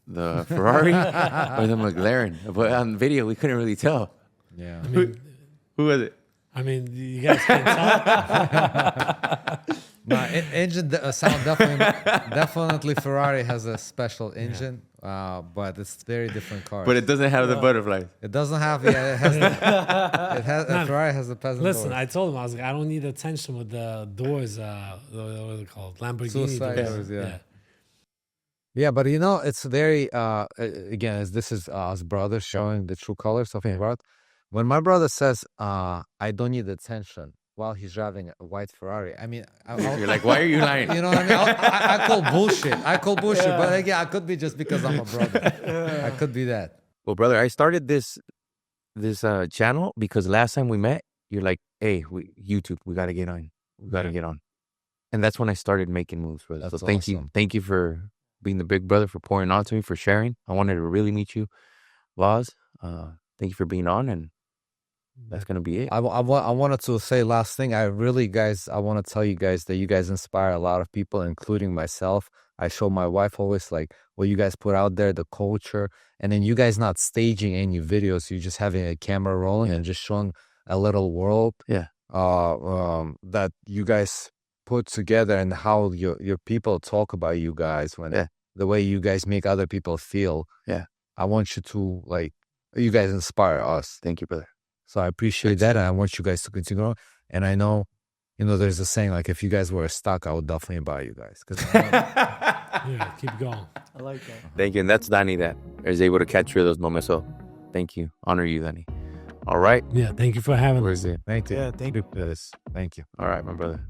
the Ferrari or the McLaren. But on video, we couldn't really tell. Yeah. Who was it? I mean, you guys can't tell. No, engine sound definitely Ferrari has a special engine, but it's very different cars. But it doesn't have the butterflies. It doesn't have. Yeah, Ferrari has the peasant. Listen, doors. I told him, I was like, I don't need attention with the doors. What are they called? Lamborghini Suicide doors. doors, yeah. But it's very again, this is us brothers showing the true colors of God. When my brother says, "I don't need attention," while he's driving a white Ferrari, I mean, You're like, why are you lying? You know what I mean? I call bullshit. But again, I could be just because I'm a brother. I could be that. Well, brother, I started this channel because last time we met, you're like, hey, YouTube, we got to get on. We got to get on. And that's when I started making moves, brother. That's so thank awesome. you. Thank you for being the big brother, for pouring on to me, for sharing. I wanted to really meet you, Vaz. Thank you for being on, and that's going to be it. I wanted to say last thing. I want to tell you guys that you guys inspire a lot of people, including myself. I show my wife always like what you guys put out there, the culture, and then you guys not staging any videos. You're just having a camera rolling and just showing a little world. Yeah. That you guys put together, and how your people talk about you guys, the way you guys make other people feel. Yeah. I want you to you guys inspire us. Thank you, brother. So I appreciate that, and I want you guys to continue. And I know, there's a saying, like, if you guys were stuck, I would definitely buy you guys. Yeah, keep going. I like that. Thank you. And that's Danny that is able to capture those moments. So thank you. Honor you, Danny. All right. Yeah, thank you for having us. Thank you. Yeah, thank you. Thank you. All right, my brother.